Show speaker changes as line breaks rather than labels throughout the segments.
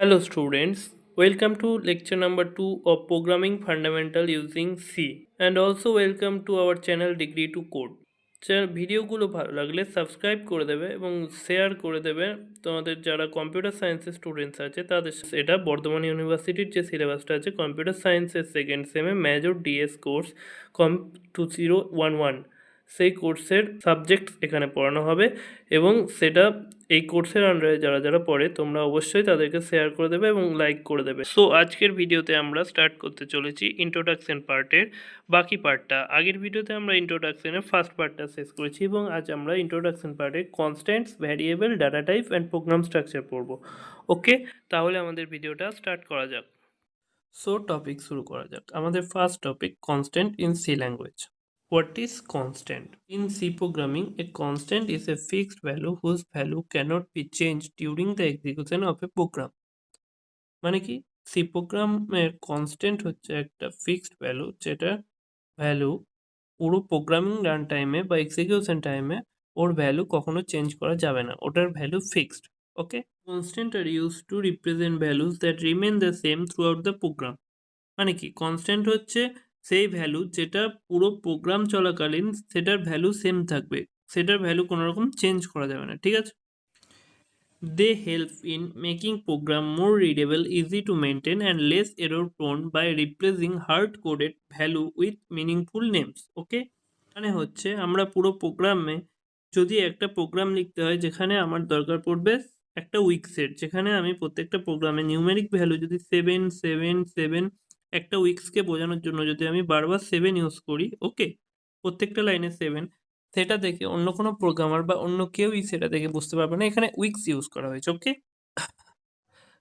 Hello students, welcome to lecture number 2 of Programming Fundamental using C and also welcome to our channel Degree to Code. ভিডিওগুলো ভালো লাগলে subscribe করে দেবে এবং share করে দেবে তোমাদের যারা কম্পিউটার সায়েন্সের স্টুডেন্টস আছে তাদের। এটা বর্ধমান ইউনিভার্সিটির যে সিলেবাসটা আছে কম্পিউটার সায়েন্সের সেকেন্ড সেমে মেজর ডিএস কোর্স কম 2011 সেই কোর্সের সাবজেক্ট এখানে পড়ানো হবে এবং সেটা এই কোর্সের আন্ডারে যারা যারা পড়ে তোমরা অবশ্যই তাদেরকে শেয়ার করে দেবে এবং লাইক করে দেবে। সো আজকের ভিডিওতে আমরা স্টার্ট করতে চলেছি ইন্ট্রোডাকশন পার্টের বাকি পার্টটা। আগের ভিডিওতে আমরা ইন্ট্রোডাকশনের ফার্স্ট পার্টটা শেষ করেছি এবং আজ আমরা ইন্ট্রোডাকশন পার্টে constants, variable, data type and program structure পড়বো। ওকে, তাহলে আমাদের ভিডিওটা স্টার্ট করা যাক। সো টপিক শুরু করা যাক। আমাদের first topic constant in C language. What is constant? In C programming, a constant is a fixed value whose value cannot be changed during the execution of a program. মানে কি, C প্রোগ্রামের constant হচ্ছে একটা fixed value যেটা value পুরো programming run টাইমে বা execution টাইমে ওর ভ্যালু কখনো চেঞ্জ করা যাবে না, ওটার value fixed. Okay, constant are use to represent values that remain the same throughout the program. মানে কি, কনস্ট্যান্ট হচ্ছে সেই ভ্যালু যেটা পুরো প্রোগ্রাম চলাকালীন সেটার ভ্যালু সেম থাকবে, সেটার ভ্যালু কোনো রকম চেঞ্জ করা যাবে না, ঠিক আছে। They help in making program more readable, easy to maintain and less error prone by replacing hard coded value with meaningful names. Okay, মানে হচ্ছে আমরা পুরো প্রোগ্রামে যদি একটা প্রোগ্রাম লিখতে হয় যেখানে আমার দরকার পড়বে একটা উইক সেট, যেখানে আমি প্রত্যেকটা প্রোগ্রামে নিউমেরিক ভ্যালু যদি 7 7 7 একটা উইক্সকে বোঝানোর জন্য যদি আমি বারবার 7 ইউজ করি, ওকে, প্রত্যেকটা লাইনে 7, সেটা দেখে অন্য কোনো প্রোগ্রামার বা অন্য কেউই সেটা দেখে বুঝতে পারবে না এখানে উইক্স ইউজ করা হয়েছে। ওকে,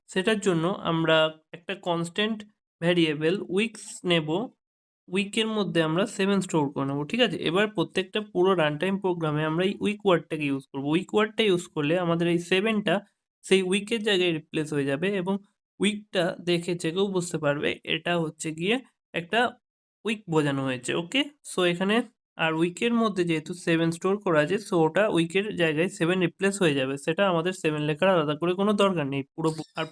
সেটার জন্য আমরা একটা কনস্ট্যান্ট ভ্যারিয়েবল উইক্স নেব, উইকের মধ্যে আমরা 7 স্টোর করে নেবো, ঠিক আছে। এবার প্রত্যেকটা পুরো রান টাইম প্রোগ্রামে আমরা এই উইক ওয়ার্ডটাকে ইউজ করবো। উইক ওয়ার্ডটা ইউজ করলে আমাদের এই 7টা সেই উইকের জায়গায় রিপ্লেস হয়ে যাবে এবং উইকটা দেখে যে কেউ বুঝতে পারবে এটা হচ্ছে গিয়ে একটা উইক বোঝানো হয়েছে। ওকে, সো এখানে আর উইকের মধ্যে যেহেতু 7 স্টোর করা আছে, সো ওটা উইকের জায়গায় 7 রিপ্লেস হয়ে যাবে, সেটা আমাদের 7 লেখার আলাদা করে কোনো দরকার নেই।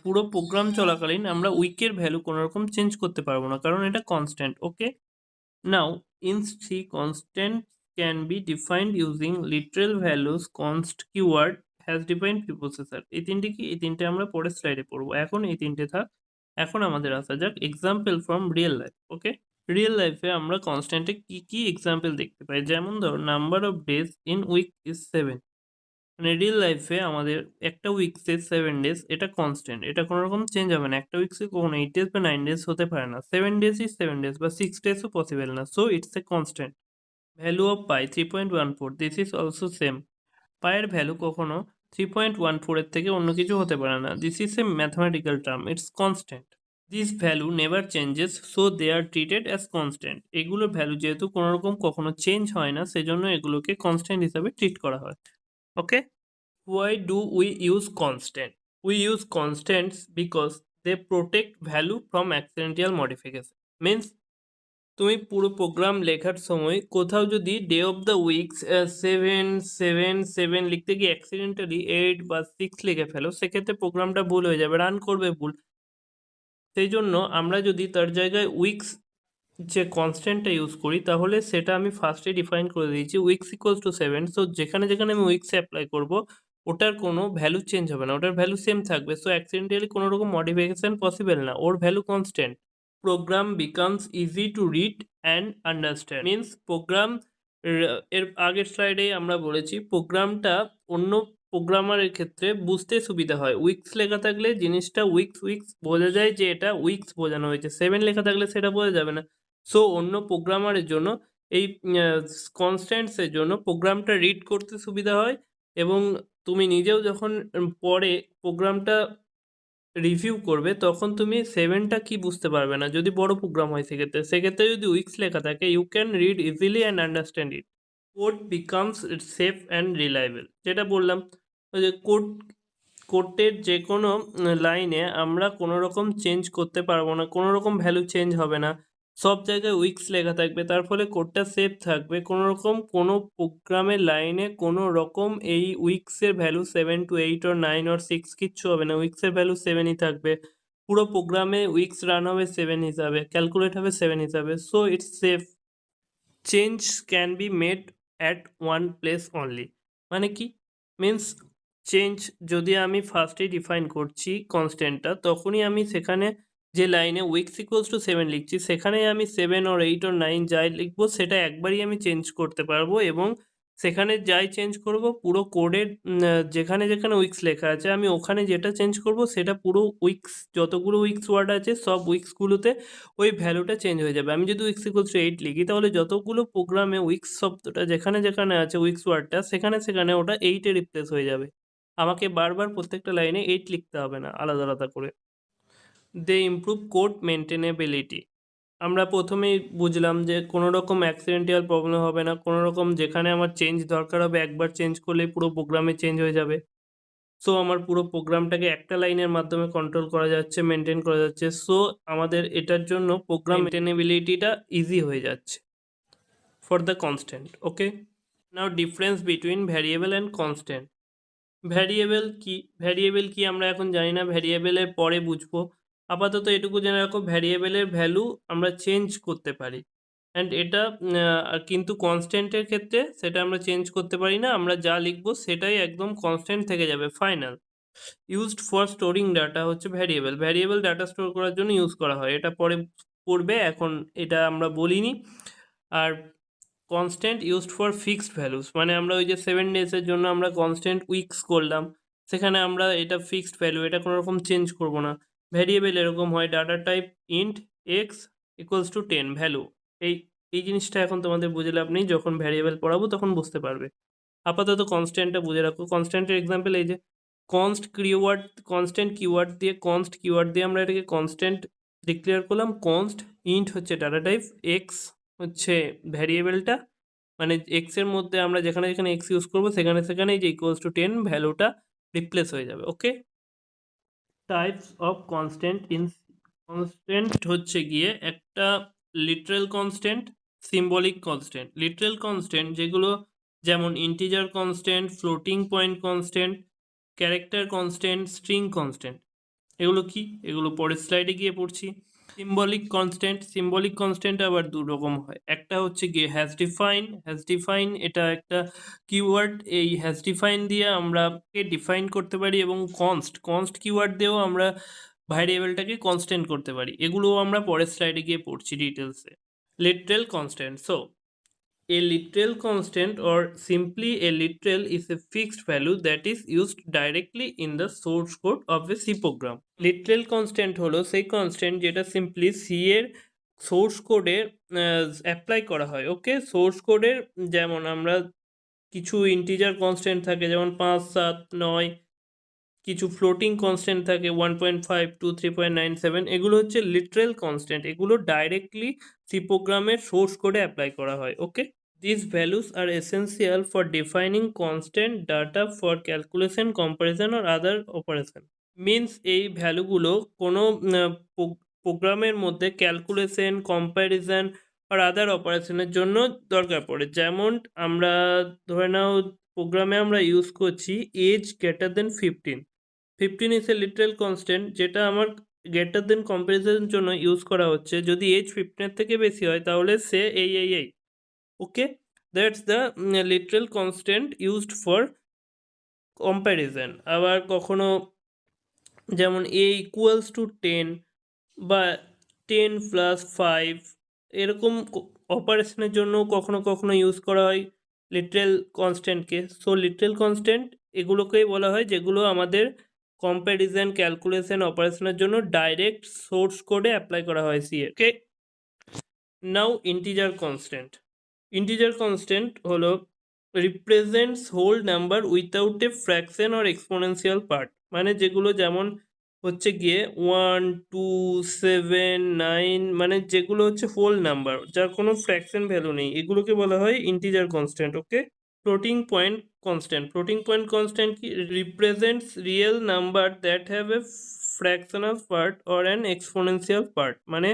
পুরো প্রোগ্রাম চলাকালীন আমরা উইকের ভ্যালু কোনো রকম চেঞ্জ করতে পারবো না, কারণ এটা constant. Okay, now in C, constants can be defined using literal values. Const keyword has defined preprocessor. এই তিনটে কি, এই তিনটে আমরা পরের স্লাইডে পড়বো, এখন এই তিনটে থাক। এখন আমাদের আসা যাক example from real life. Okay, real লাইফে আমরা কনস্ট্যান্টে কি কি এক্সাম্পল দেখতে পাই, যেমন ধরো number of days in week is 7। মানে রিয়েল লাইফে আমাদের একটা উইকসে 7 ডেজ, এটা কনস্ট্যান্ট, এটা কোনো রকম চেঞ্জ হবে না। একটা উইকসে কখনো 8 ডেজ বা 9 ডেজ হতে পারে না, 7 ডেজ ইজ 7 ডেজ বা 6 ডেজও পসিবল না, so it's a constant. Value of pi 3.14, this is also same. পায়ের ভ্যালু কখনো 3.14 থেকে অন্য কিছু হতে পারে না, this is a mathematical term, it's constant. This value never changes, so they are treated as constant. এগুলোর ভ্যালু যেহেতু কোনো রকম কখনো চেঞ্জ হয় না, সেজন্য এগুলোকে কনস্ট্যান্ট হিসাবে ট্রিট করা হয়। ওকে, why do we use constant? We use constants because they protect value from accidental modification. Means তুমি পুরো প্রোগ্রাম লেখার সময় কোথাও যদি ডে অফ দ্য উইকস 7 7 7 লিখতে গিয়ে অ্যাক্সিডেন্টালি 8 বা 6 লিখে ফেলো, সেক্ষেত্রে প্রোগ্রামটা ভুল হয়ে যাবে, রান করবে ভুল। সেই জন্য আমরা যদি তার জায়গায় উইকস যে কনস্ট্যান্টটা ইউজ করি, তাহলে সেটা আমি ফার্স্টে ডিফাইন করে দিয়েছি উইকস ইকুয়ালস টু 7। সো যেখানে যেখানে আমি উইকস অ্যাপ্লাই করব ওটার কোনো ভ্যালু চেঞ্জ হবে না, ওটার ভ্যালু সেম থাকবে, সো অ্যাক্সিডেন্টালি কোনো রকম মডিফিকেশন পসিবল না, ওর value constant. Program becomes easy to read and understand. Means program, এর আগের স্লাইডে আমরা বলেছি প্রোগ্রামটা অন্য প্রোগ্রামারের ক্ষেত্রে বুঝতে সুবিধা হয়। উইকস লেখা থাকলে জিনিসটা উইকস উইকস বোঝা যায় যে এটা উইকস বোঝানো হয়েছে, 7 লেখা থাকলে সেটা বোঝা যাবে না। সো অন্য প্রোগ্রামারের জন্য এই কনস্ট্যান্টসের জন্য প্রোগ্রামটা রিড করতে সুবিধা হয় এবং তুমি নিজেও যখন পরে প্রোগ্রামটা রিভিউ করবে তখন তুমি 7টা কি বুঝতে পারবে না, যদি বড় প্রোগ্রাম হয় সেক্ষেত্রে যদি উইকস লেখা থাকে you can read easily and understand it. Code becomes safe and reliable, যেটা বললাম ওই যে কোডের যে কোনো লাইনে আমরা কোনো রকম চেঞ্জ করতে পারবো না, কোনো রকম ভ্যালু চেঞ্জ হবে না, সব জায়গায় উইকস লেখা থাকবে, তার ফলে কোডটা সেফ থাকবে। কোনো প্রোগ্রামের লাইনে কোনো রকম এই উইকসের ভ্যালু 7 to 8 or 9 or 6 কিচ্ছু হবে না। উইকসের ভ্যালু 7ই থাকবে। পুরো প্রোগ্রামে উইকস রান হবে 7 হিসাবে, ক্যালকুলেট হবে 7 হিসাবে। So it's safe. Change can be made at one place only. মানে কি মিন্স, চেঞ্জ যদি আমি ফার্স্টেই ডিফাইন করছি কনস্ট্যান্টটা, তখনই আমি সেখানে যে লাইনে উইকস ইকুয়ালস টু 7 লিখছি, সেখানেই আমি 7 or 8 or 9 যাই লিখবো সেটা একবারই আমি চেঞ্জ করতে পারবো, এবং সেখানে যাই চেঞ্জ করব পুরো কোডের যেখানে যেখানে উইকস লেখা আছে আমি ওখানে যেটা চেঞ্জ করব সেটা পুরো উইকস, যতগুলো উইকস ওয়ার্ড আছে সব উইকসগুলোতে ওই ভ্যালুটা চেঞ্জ হয়ে যাবে। আমি যদি উইকস ইকুয়ালস টু 8 লিখি, তাহলে যতগুলো প্রোগ্রামে উইকস শব্দটা যেখানে যেখানে আছে উইকস ওয়ার্ডটা, সেখানে সেখানে ওটা 8 এ রিপ্লেস হয়ে যাবে। আমাকে বারবার প্রত্যেকটা লাইনে 8 লিখতে হবে না আলাদা আলাদা করে। দে ইমপ্রুভ কোড মেনটেনেবিলিটি। আমরা প্রথমেই বুঝলাম যে কোনো রকম অ্যাক্সিডেন্টাল প্রবলেম হবে না, কোনো রকম যেখানে আমার চেঞ্জ দরকার হবে একবার চেঞ্জ করলেই পুরো প্রোগ্রামে চেঞ্জ হয়ে যাবে। সো আমার পুরো প্রোগ্রামটাকে একটা লাইনের মাধ্যমে কন্ট্রোল করা যাচ্ছে, মেনটেন করা যাচ্ছে। সো আমাদের এটার জন্য প্রোগ্রাম মেনটেনেবিলিটিটা ইজি হয়ে যাচ্ছে for the constant. Okay, now difference between variable and constant. Variable কি আমরা এখন জানি না, ভ্যারিয়েবলের পরে বুঝবো। আপাতত এটুকু জেনে রাখো, ভ্যারিয়েবলের ভ্যালু আমরা চেঞ্জ করতে পারি, অ্যান্ড এটা কিন্তু কনস্ট্যান্টের ক্ষেত্রে সেটা আমরা চেঞ্জ করতে পারি না। আমরা যা লিখবো সেটাই একদম কনস্ট্যান্ট থেকে যাবে final. Used for storing data হচ্ছে ভ্যারিয়েবল। ভ্যারিয়েবল ডাটা স্টোর করার জন্য ইউজ করা হয়, এটা পরে পড়বে, এখন এটা আমরা বলিনি। আর constant used for fixed values, মানে আমরা ওই যে 7 ডেজের জন্য আমরা কনস্ট্যান্ট উইকস করলাম, সেখানে আমরা এটা ফিক্সড ভ্যালু, এটা কোনো রকম চেঞ্জ করব না। ভ্যারিয়েবল এরকম হয়, data type int x equals to 10 value. এই এই জিনিসটা এখন তোমাদের বুঝে লাভ নেই, যখন ভ্যারিয়েবল পড়াবো তখন বুঝতে পারবে। আপাতত কনস্ট্যান্টটা বুঝে রাখো। কনস্ট্যান্টের এক্সাম্পল এই যে কনস্ট কিওয়ার্ড দিয়ে আমরা এটাকে কনস্ট্যান্ট ডিক্লেয়ার করলাম। কনস্ট ইন্ট হচ্ছে ডাটা টাইপ, এক্স হচ্ছে ভ্যারিয়েবলটা, মানে এক্স এর মধ্যে আমরা যেখানে যেখানে এক্স ইউজ করবো সেখানে সেখানে এই যে ইকুয়ালস টু 10 ভ্যালুটা রিপ্লেস হয়ে যাবে। Okay, types of constant in. Constant হচ্ছে গিয়ে একটা literal constant, symbolic constant. Literal constant যেগুলো যেমন integer constant, floating point constant, character constant, string constant. এগুলো কি, এগুলো পরের স্লাইডে গিয়ে পড়ছি। সিম্বলিক কনস্ট্যান্ট আবার দু রকম হয়। একটা হচ্ছে গিয়ে হ্যাজ ডিফাইন, এটা একটা কিওয়ার্ড। এই হ্যাজ ডিফাইন দিয়ে আমরা ডিফাইন করতে পারি, এবং কনস্ট কিওয়ার্ড দিয়েও আমরা ভ্যারিয়েবলটাকে কনস্ট্যান্ট করতে পারি। এগুলো আমরা পরের স্লাইডে গিয়ে পড়ছি ডিটেলসে। Literal constant. So a literal constant, or simply a literal, is a fixed value that is used directly in the source code of a C program. Literal constant হলো সেই কনস্ট্যান্ট যেটা সিম্পলি সি এর source কোডে apply করা হয়। ওকে, source কোডের যেমন আমরা কিছু ইন্টিজার কনস্ট্যান্ট থাকে যেমন 5, 7, 9, কিছু ফ্লোটিং কনস্ট্যান্ট থাকে 1.5 to 3.97, এগুলো হচ্ছে লিটারাল কনস্ট্যান্ট। এগুলো ডাইরেক্টলি সি প্রোগ্রামের সোর্স কোডে অ্যাপ্লাই করা হয়। ওকে, these values are essential for defining constant data for calculation, comparison or other operation. Means এই ভ্যালুগুলো কোনো প্রোগ্রামের মধ্যে ক্যালকুলেশন, কম্প্যারিজন আর আদার অপারেশনের জন্য দরকার পড়ে। যেমন আমরা ধরে নাও প্রোগ্রামে আমরা ইউজ করছি as greater than 15। 15 is a literal constant, যেটা আমার গ্রেটার দেন কম্প্যারিজনের জন্য ইউজ করা হচ্ছে। যদি এজ 15 থেকে বেশি হয় তাহলে সে এই। Okay, that's the literal constant used for comparison. আবার কখনো যেমন এ ইকুয়ালস টু 10 বা 10 প্লাস 5, এরকম অপারেশনের জন্য কখনো কখনো ইউজ করা হয় লিটারাল কনস্ট্যান্টকে। সো লিটারাল কনস্ট্যান্ট এগুলোকেই বলা হয় যেগুলো আমাদের কম্প্যারিজন, ক্যালকুলেশন, অপারেশনের জন্য ডাইরেক্ট সোর্স কোডে অ্যাপ্লাই করা হয় সি এর। Okay, now integer constant. Integer constant হলো represents whole number without a fraction or exponential part, মানে যেগুলো যেমন হচ্ছে গিয়ে 1, 2, 7, 9, মানে যেগুলো হচ্ছে হোল নাম্বার যার কোনো ফ্র্যাকশন ভ্যালু নেই, এগুলোকে বলা হয় ইন্টিজার কনস্ট্যান্ট। ওকে, ফ্লোটিং পয়েন্ট কনস্ট্যান্ট কি, represents real number that have a fractional part or an exponential part, মানে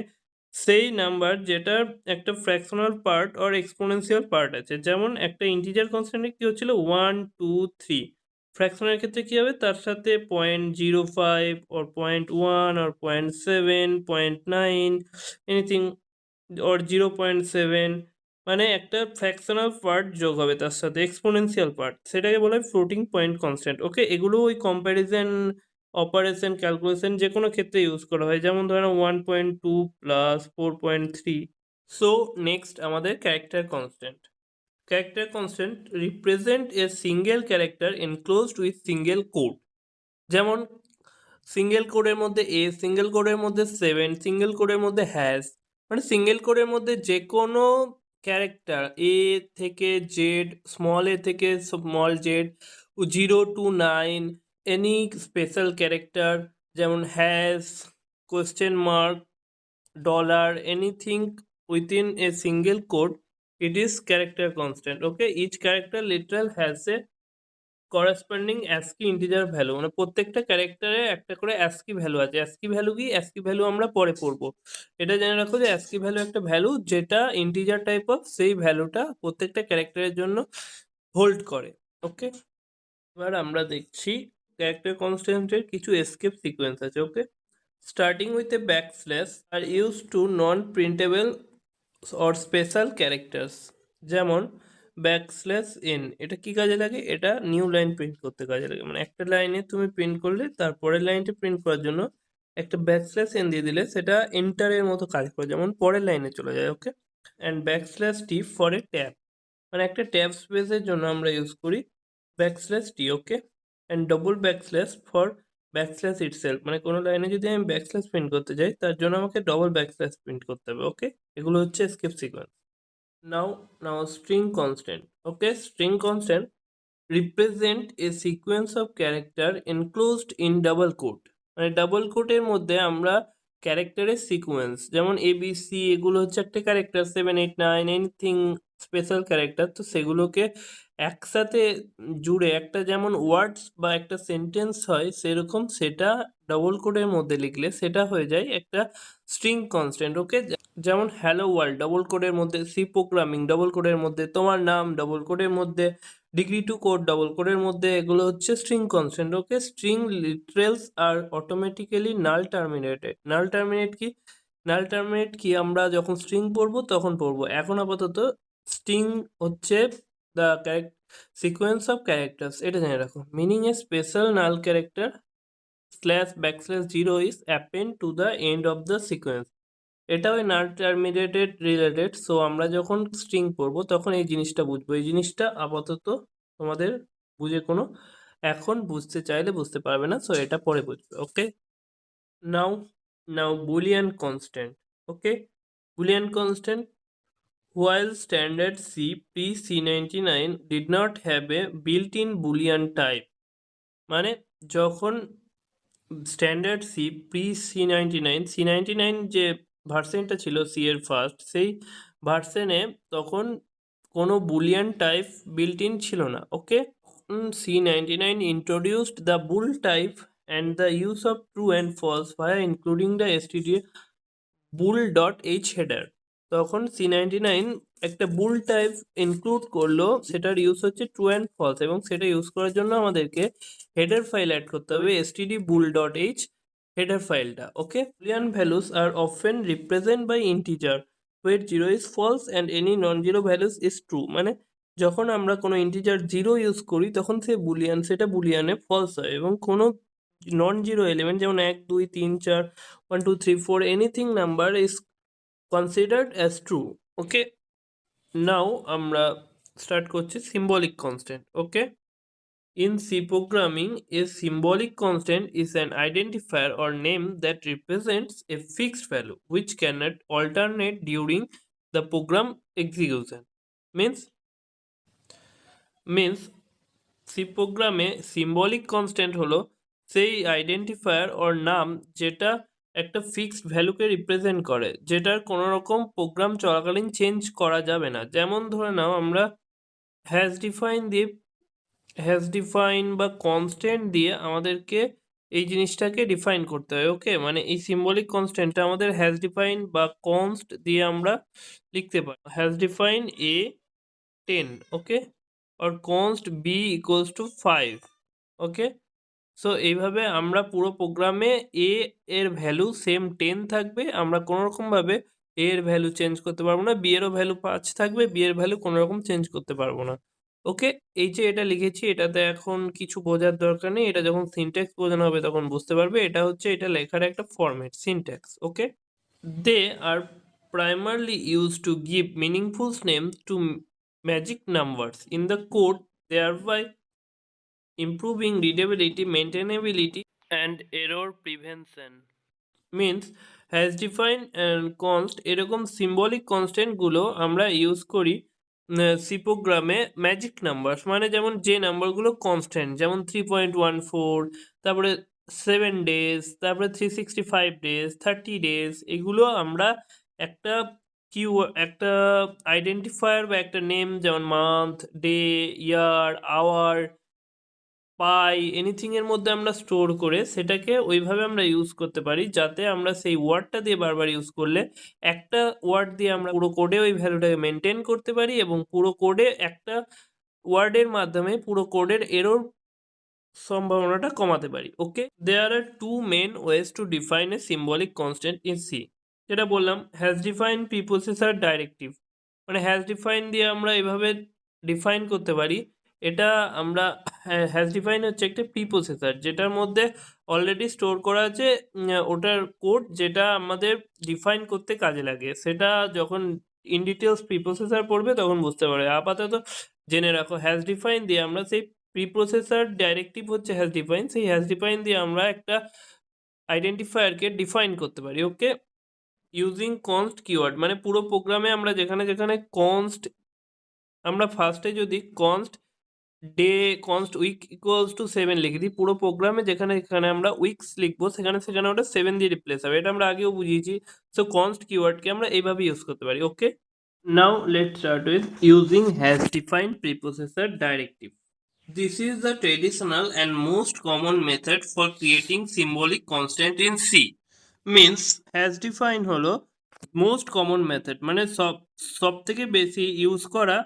সেই নাম্বার যেটার একটা fractional part or exponential part আছে। যেমন একটা ইন্টিজার কনস্ট্যান্টে কি হচ্ছিল 1 2 3, ফ্র্যাকশনের ক্ষেত্রে কি হবে তার সাথে 0.05 or 0.1 or 0.7 0.9 এনিথিং or 0.7, মানে একটা ফ্র্যাকশনাল পার্ট যোগ হবে তার সাথে এক্সপোনেনশিয়াল পার্ট, সেটাকে বলা হয় ফ্লোটিং পয়েন্ট কনস্ট্যান্ট। ওকে, এগুলো ওই কম্প্যারিজন অপারেশন ক্যালকুলেশন যে কোনো ক্ষেত্রে ইউজ করা হয়, যেমন ধরো 1.2 প্লাস 4.3। সো নেক্সট আমাদের character constant. Character constant represent a single character enclosed with single quote. যেমন সিঙ্গেল কোডের মধ্যে এ, সিঙ্গেল কোডের মধ্যে 7, সিঙ্গেল কোডের মধ্যে হ্যাশ, মানে সিঙ্গেল কোডের মধ্যে যে কোনো ক্যারেক্টার এ থেকে জেড, স্মল এ থেকে small z, 0 to 9, any special character যেমন hash, question mark, dollar, anything within a single code, it is character constant. Okay, each character literal has a corresponding ASCII integer value, মানে প্রত্যেকটা ক্যারেক্টারে একটা করে ASCII value আছে। ASCII value কি? ASCII value আমরা পরে পড়বো। এটা জেনে রাখো যে ASCII ভ্যালু একটা ভ্যালু যেটা ইন্টিজার টাইপ অফ, সেই ভ্যালুটা প্রত্যেকটা ক্যারেক্টারের জন্য হোল্ড করে। ওকে, এবার আমরা দেখছি ক্যারেক্টার কনস্ট্যান্টের কিছু এসকেপ সিকোয়েন্স আছে। ওকে, starting with a backslash are used to non-printable or special characters, যেমন ব্যাকস্ল্যাশ এন, এটা কি কাজে লাগে? এটা নিউ লাইন প্রিন্ট করতে কাজে লাগে। মানে একটা লাইনে তুমি প্রিন্ট করলে তারপরের লাইনটা প্রিন্ট করার জন্য একটা ব্যাকস্ল্যাশ এন দিয়ে দিলে সেটা এন্টারের মতো কাজ করে, যেমন পরের লাইনে চলে যায়। Okay, and backslash t for a tab, মানে একটা ট্যাব স্পেসের জন্য আমরা ইউজ করি backslash t. Okay, and double backslash for backslash itself, মানে কোনো লাইনে যদি আমি ব্যাকস্ল্যাশ প্রিন্ট করতে যাই তার জন্য আমাকে ডবল ব্যাকস্ল্যাশ প্রিন্ট করতে হবে। ওকে, এগুলো হচ্ছে escape sequence. Now string constant. Okay, string constant represent a sequence of character enclosed in double quote, মানে ডাবল কোটের মধ্যে আমরা ক্যারেক্টারের সিকোয়েন্স, যেমন এ বি সি, এগুলো হচ্ছে একটা ক্যারেক্টার, 7 8 9 এনিথিং স্পেশাল ক্যারেক্টার, তো সেগুলোকে একসাথে জুড়ে একটা যেমন ওয়ার্ডস বা একটা সেন্টেন্স হয় সেরকম সেটা ডবল কোডের মধ্যে লিখলে সেটা হয়ে যায় একটা স্ট্রিং কনস্ট্যান্ট। ওকে, যেমন হ্যালো ওয়ার্ল্ড ডবল কোডের মধ্যে, সি প্রোগ্রামিং ডবল কোডের মধ্যে, তোমার নাম ডবল কোডের মধ্যে, ডিগ্রি টু কোড ডবল কোডের মধ্যে, এগুলো হচ্ছে স্ট্রিং কনস্ট্যান্ট। ওকে, স্ট্রিং লিটারেলস আর অটোমেটিক্যালি নাল টার্মিনেটেড। নাল টার্মিনেট কি? নাল টার্মিনেট কি আমরা যখন স্ট্রিং পড়বো তখন পড়বো। এখন আপাতত স্ট্রিং হচ্ছে দ্য সিকোয়েন্স অফ ক্যারেক্টার্স, এটা জেনে রাখো। Meaning a special null character slash backslash 0 is append to the end of the sequence, এটাও নাল টার্মিনেটেড রিলেটেড। সো আমরা যখন স্ট্রিং পড়বো তখন এই জিনিসটা বুঝবো। এই জিনিসটা আপাতত তোমাদের বুঝে কোনো, এখন বুঝতে চাইলে বুঝতে পারবে না, সো এটা পরে বুঝবে। Okay, now now Boolean constant. Okay, Boolean constant while standard C pre C99 did not have a built-in boolean type, মানে যখন স্ট্যান্ডার্ড সি প্রি C99 যে ভার্সেনটা ছিল সি এর ফার্স্ট, সেই ভার্সেনে তখন কোনো বুলিয়ান টাইপ বিল্ট ইন ছিল না। ওকে, C99 introduced the bool type and the use of true and false via including the std bool.h header। তখন C99 একটা বুল টাইপ ইনক্লুড করলো, সেটার ইউজ হচ্ছে ট্রু অ্যান্ড ফলস, এবং সেটা ইউজ করার জন্য আমাদেরকে হেডার ফাইল অ্যাড করতে হবে std_bool.h হেডার ফাইলটা। Okay, Boolean values are often represent by integer where 0 is false and any non-zero values is true, মানে যখন আমরা কোনো ইন্টিজার 0 ইউজ করি তখন সেটা বুলিয়ানে ফলস হয়, এবং কোনো নন জিরো এলিমেন্ট যেমন 1 2 3 4 1 2 3 4 anything number is considered as true. Okay, now আমরা স্টার্ট করছি symbolic constant. Okay, in C programming, a symbolic constant is an identifier or name that represents a fixed value which cannot alternate during the program execution. means C প্রোগ্রামে symbolic constant হলো সেই identifier ওর নাম যেটা একটা fixed ভ্যালুকে represent করে, যেটার কোনো রকম প্রোগ্রাম চলাকালীন চেঞ্জ করা যাবে না। যেমন ধরে নাও আমরা হ্যাশ ডিফাইন বা কনস্ট্যান্ট দিয়ে আমাদেরকে এই জিনিসটাকে ডিফাইন করতে হয়। ওকে, মানে এই সিম্বলিক কনস্ট্যান্টটা আমাদের হ্যাজ ডিফাইন বা কনস্ট দিয়ে আমরা লিখতে পারি। Has define a 10, okay, or const b equals to 5, okay. So এইভাবে আমরা পুরো প্রোগ্রামে a এর ভ্যালু সেম 10 থাকবে, আমরা কোনো রকমভাবে a এর ভ্যালু চেঞ্জ করতে পারবো না, b এরও ভ্যালু 5 থাকবে, b এর ভ্যালু কোনো রকম চেঞ্জ করতে পারবো না। ওকে, এই যে এটা লিখেছি এটাতে এখন কিছু বোঝার দরকার নেই, এটা যখন সিনট্যাক্স বোঝানো হবে তখন বুঝতে পারবে। এটা হচ্ছে এটা লেখার একটা format, syntax. Okay, they are primarily used to give meaningful names to magic numbers in the code, thereby improving readability, maintainability, and error prevention. Means has define and const এরকম সিম্বলিক কনস্ট্যান্টগুলো আমরা ইউজ করি C প্রোগ্রামে magic number, মানে যেমন যে নাম্বারগুলো constant, যেমন 3.14, তারপরে 7 days, তারপরে 365 days, 30 days, এগুলো আমরা একটা একটা আইডেন্টিফায়ার বা একটা নেম, যেমন মান্থ, ডে, ইয়ার, আওয়ার, পাই, এনিথিং এর মধ্যে আমরা স্টোর করে সেটাকে ওইভাবে আমরা ইউজ করতে পারি যাতে আমরা সেই ওয়ার্ডটা দিয়ে বারবার ইউজ করলে একটা ওয়ার্ড দিয়ে আমরা পুরো কোডে ওই ভ্যালুটাকে মেনটেন করতে পারি এবং পুরো কোডে একটা ওয়ার্ডের মাধ্যমে পুরো কোডের এরর সম্ভাবনাটা কমাতে পারি। Okay, there are two main ways to define a symbolic constant in C. যেটা বললাম, হ্যাজ ডিফাইন প্রিপোসেসর ডাইরেক্টিভ, মানে হ্যাজ ডিফাইন দিয়ে আমরা এভাবে ডিফাইন করতে পারি। এটা আমরা হ্যাজ ডিফাইন হচ্ছে একটা প্রিপোসেসর যেটার মধ্যে অলরেডি স্টোর করা আছে ওটার কোড, যেটা আমাদের ডিফাইন করতে কাজে লাগে। সেটা যখন ইন ডিটেলস প্রিপোসেসর পড়বে তখন বুঝতে পারবে। আপাতত জেনে রাখো, হ্যাজ ডিফাইন দিয়ে আমরা সেই প্রিপ্রসেসর ডাইরেক্টিভ হচ্ছে হ্যাজ ডিফাইন, সেই হ্যাজ ডিফাইন দিয়ে আমরা একটা আইডেন্টিফায়ারকে ডিফাইন করতে পারি। ওকে, ইউজিং কনস্ট কিওয়ার্ড, মানে পুরো প্রোগ্রামে আমরা যেখানে যেখানে কনস্ট, আমরা ফার্স্টে যদি const day, const week equals to 7 লিখে দিই, পুরো প্রোগ্রামে যেখানে যেখানে আমরা উইকস লিখবো সেখানে সেখানে ওটা 7 দিয়ে রিপ্লেস হবে। এটা আমরা আগেও বুঝিয়েছি। সো কনস্ট কিওয়ার্ডকে আমরা এইভাবে ইউজ করতে পারি। Okay, now let's start with using hash define preprocessor directive. This is the traditional and most common method for creating symbolic constant in C. Means has define হলো most common method, মানে সব থেকে বেশি use করা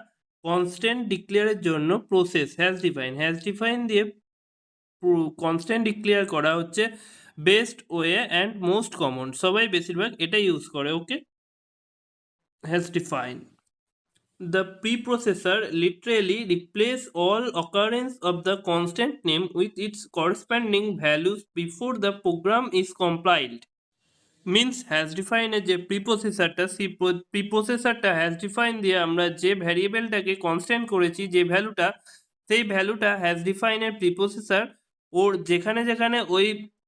constant ডিক্লেয়ারের জন্য process hash define দিয়ে constant declare করা হচ্ছে best way and most common, সবাই বেশিরভাগ এটা ইউজ করে। Okay, hash define, the preprocessor literally replaces all occurrence of the constant name with its corresponding values before the program is compiled. মিনস hash ডিফাইনের যে প্রিপ্রসেসরটা, সেই প্রিপ্রসেসরটা হ্যাজ ডিফাইন দিয়ে আমরা যে ভ্যারিয়েবলটাকে কনস্ট্যান্ট করেছি, যে ভ্যালুটা, সেই ভ্যালুটা হ্যাজ ডিফাইনের প্রিপ্রসেসর ওর যেখানে যেখানে ওই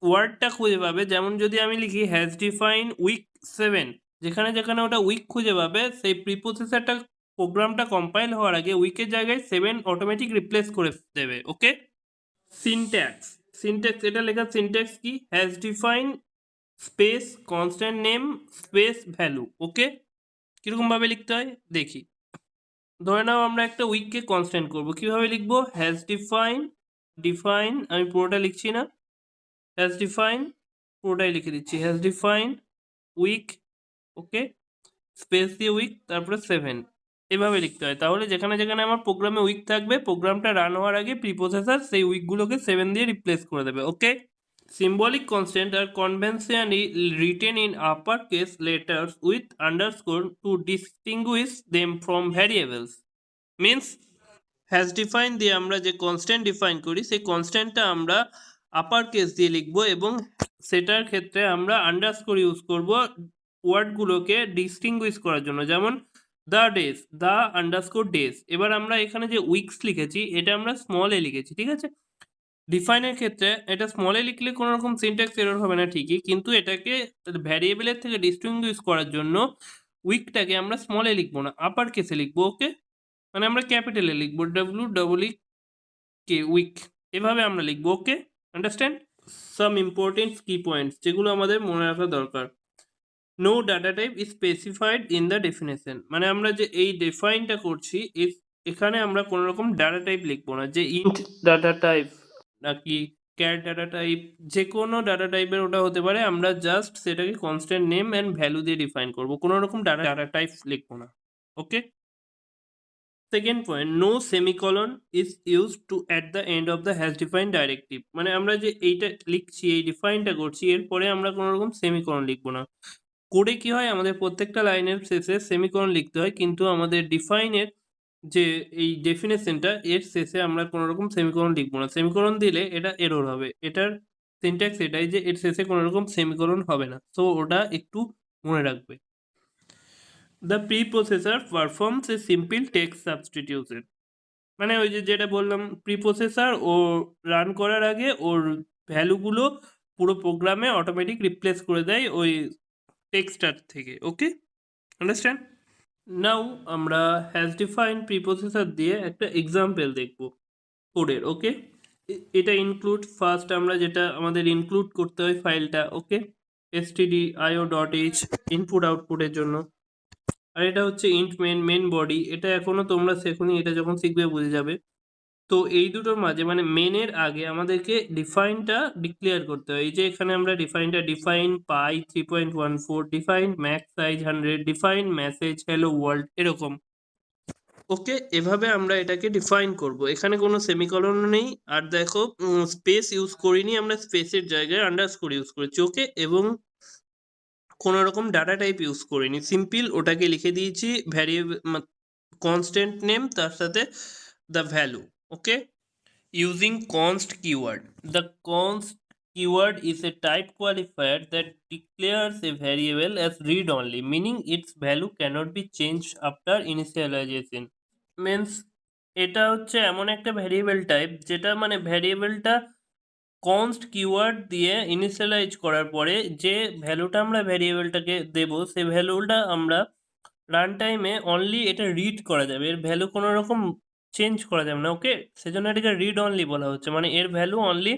ওয়ার্ডটা খুঁজে পাবে, যেমন যদি আমি লিখি হ্যাজ ডিফাইন উইক 7, যেখানে যেখানে ওটা উইক খুঁজে পাবে সেই প্রিপ্রসেসরটা প্রোগ্রামটা কম্পাইল হওয়ার আগে উইকের জায়গায় 7 অটোমেটিক রিপ্লেস করে দেবে। ওকে, সিনট্যাক্স, এটা লেখার সিনট্যাক্স কি, hash define space constant name space value. Okay, কীরকমভাবে লিখতে হয় দেখি। ধরে নাও আমরা একটা উইককে কনস্ট্যান্ট করবো, কীভাবে লিখবো, হ্যাজ ডিফাইন আমি পুরোটা লিখছি না, হ্যাজ ডিফাইন পুরোটাই লিখে দিচ্ছি, hash define week, okay, space দিয়ে উইক, তারপরে 7, এভাবে লিখতে হয়। তাহলে যেখানে যেখানে আমার প্রোগ্রামে উইক থাকবে, প্রোগ্রামটা রান হওয়ার আগে প্রিপ্রসেসর সেই উইকগুলোকে 7 দিয়ে রিপ্লেস করে দেবে। ওকে, symbolic constants are conventionally written in uppercase letters with underscore to distinguish them from variables. Means has define দিয়ে আমরা যে কনস্ট্যান্ট ডিফাইন করি সেই কনস্ট্যান্টটা আমরা আপার কেস দিয়ে লিখবো এবং সেটার ক্ষেত্রে আমরা আন্ডারস্কোর ইউজ করব ওয়ার্ডগুলোকে ডিস্টিংগুইশ করার জন্য, যেমন the days, the underscore days. এবার আমরা এখানে যে উইকস লিখেছি এটা আমরা স্মল এ লিখেছি, ঠিক আছে। ডিফাইনের ক্ষেত্রে এটা স্মল এ লিখলে কোনো রকম সিনট্যাক্স এরর হবে না ঠিকই, কিন্তু এটাকে ভ্যারিয়েবলের থেকে ডিস্টিংগুইশ করার জন্য উইকটাকে আমরা স্মল এ লিখবো না, আপার কেসে লিখবো। ওকে, মানে আমরা ক্যাপিটালে লিখবো, WEEK, উইক, এভাবে আমরা লিখবো। Okay, understand. সাম ইম্পর্টেন্ট কি পয়েন্টস যেগুলো আমাদের মনে রাখা দরকার। No data type is specified in the definition, মানে আমরা যে এই ডিফাইনটা করছি এখানে আমরা কোনো রকম ডাটা টাইপ লিখবো না, যে ইন্ট ডাটা টাইপ নাকি ক্যার ডাটা টাইপ, যে কোনো ডাটা টাইপের ওটা হতে পারে, আমরা জাস্ট সেটাকে কনস্ট্যান্ট নেম অ্যান্ড ভ্যালু দিয়ে ডিফাইন করবো, কোনো রকম ডাটা টাইপ লিখবো না। Okay, second point, no semicolon is use to at the end of the hash define directive. মানে আমরা যে এইটা লিখছি, এই ডিফাইনটা করছি, এরপরে আমরা কোনো রকম সেমিকলন লিখবো না। কোডে কি হয়, আমাদের প্রত্যেকটা লাইনের শেষে সেমিকলন লিখতে হয়, কিন্তু আমাদের ডিফাইনের যে এই ডেফিনেশনটা, এর শেষে আমরা কোনো রকম সেমিকলন লিখবো না। সেমিকলন দিলে এটা এরর হবে। এটার সিনট্যাক্স এটাই যে এর শেষে কোনো রকম সেমিকলন হবে না, তো ওটা একটু মনে রাখবে। The pre processor performs a simple text substitution. মানে ওই যে যেটা বললাম, প্রি প্রসেসর ও রান করার আগে ওর ভ্যালুগুলো পুরো প্রোগ্রামে অটোমেটিক রিপ্লেস করে দেয় ওই টেক্সটার থেকে। ওকে, আন্ডারস্ট্যান্ড? নাও আমরা হ্যাজ ডিফাইন প্রিপোজিশন দিয়ে একটা এক্সাম্পল দেখব কোডের। ওকে, এটা ইনক্লুড, ফার্স্ট আমরা যেটা আমাদের ইনক্লুড করতে হয় ফাইলটা। ওকে, stdio.h ইনপুট আউটপুটের জন্য, আর এটা হচ্ছে ইন্ট মেন বডি। এটা এখনো তোমরা শেখোনি, এটা যখন শিখবে বুঝে যাবে। তো এই দুটোর মাঝে মানে মেনের আগে আমাদেরকে ডিফাইনটা ডিক্লেয়ার করতে হয়। এই যে এখানে আমরা ডিফাইন পাই 3.14, define max size 100, define message hello world, এরকম। ওকে, এভাবে আমরা এটাকে ডিফাইন করব। এখানে কোনো সেমিকলন নেই, আর দেখো স্পেস ইউজ করিনি, আমরা স্পেসের জায়গায় আন্ডারস্কোর ইউজ করেছি। ওকে, এবং কোনো রকম ডাটা টাইপ ইউজ করিনি, সিম্পল ওটাকে লিখে দিয়েছি ভ্যারিয়েবল কনস্ট্যান্ট নেম, তার সাথে the value. Okay, using const keyword. The const keyword is a type qualifier that declares a variable as read only, meaning its value cannot be changed after initialization. Means এটা হচ্ছে এমন একটা variable type যেটা মানে ভ্যারিয়েবলটা const keyword দিয়ে initialise করার পরে যে ভ্যালুটা আমরা ভ্যারিয়েবলটাকে দেবো, সেই ভ্যালুটা আমরা রান টাইমে অনলি এটা রিড করা যাবে, এর ভ্যালু কোনো রকম চেঞ্জ করা যাবে না। ওকে, সেজন্য এটাকে রিড অনলি বলা হচ্ছে, মানে এর value only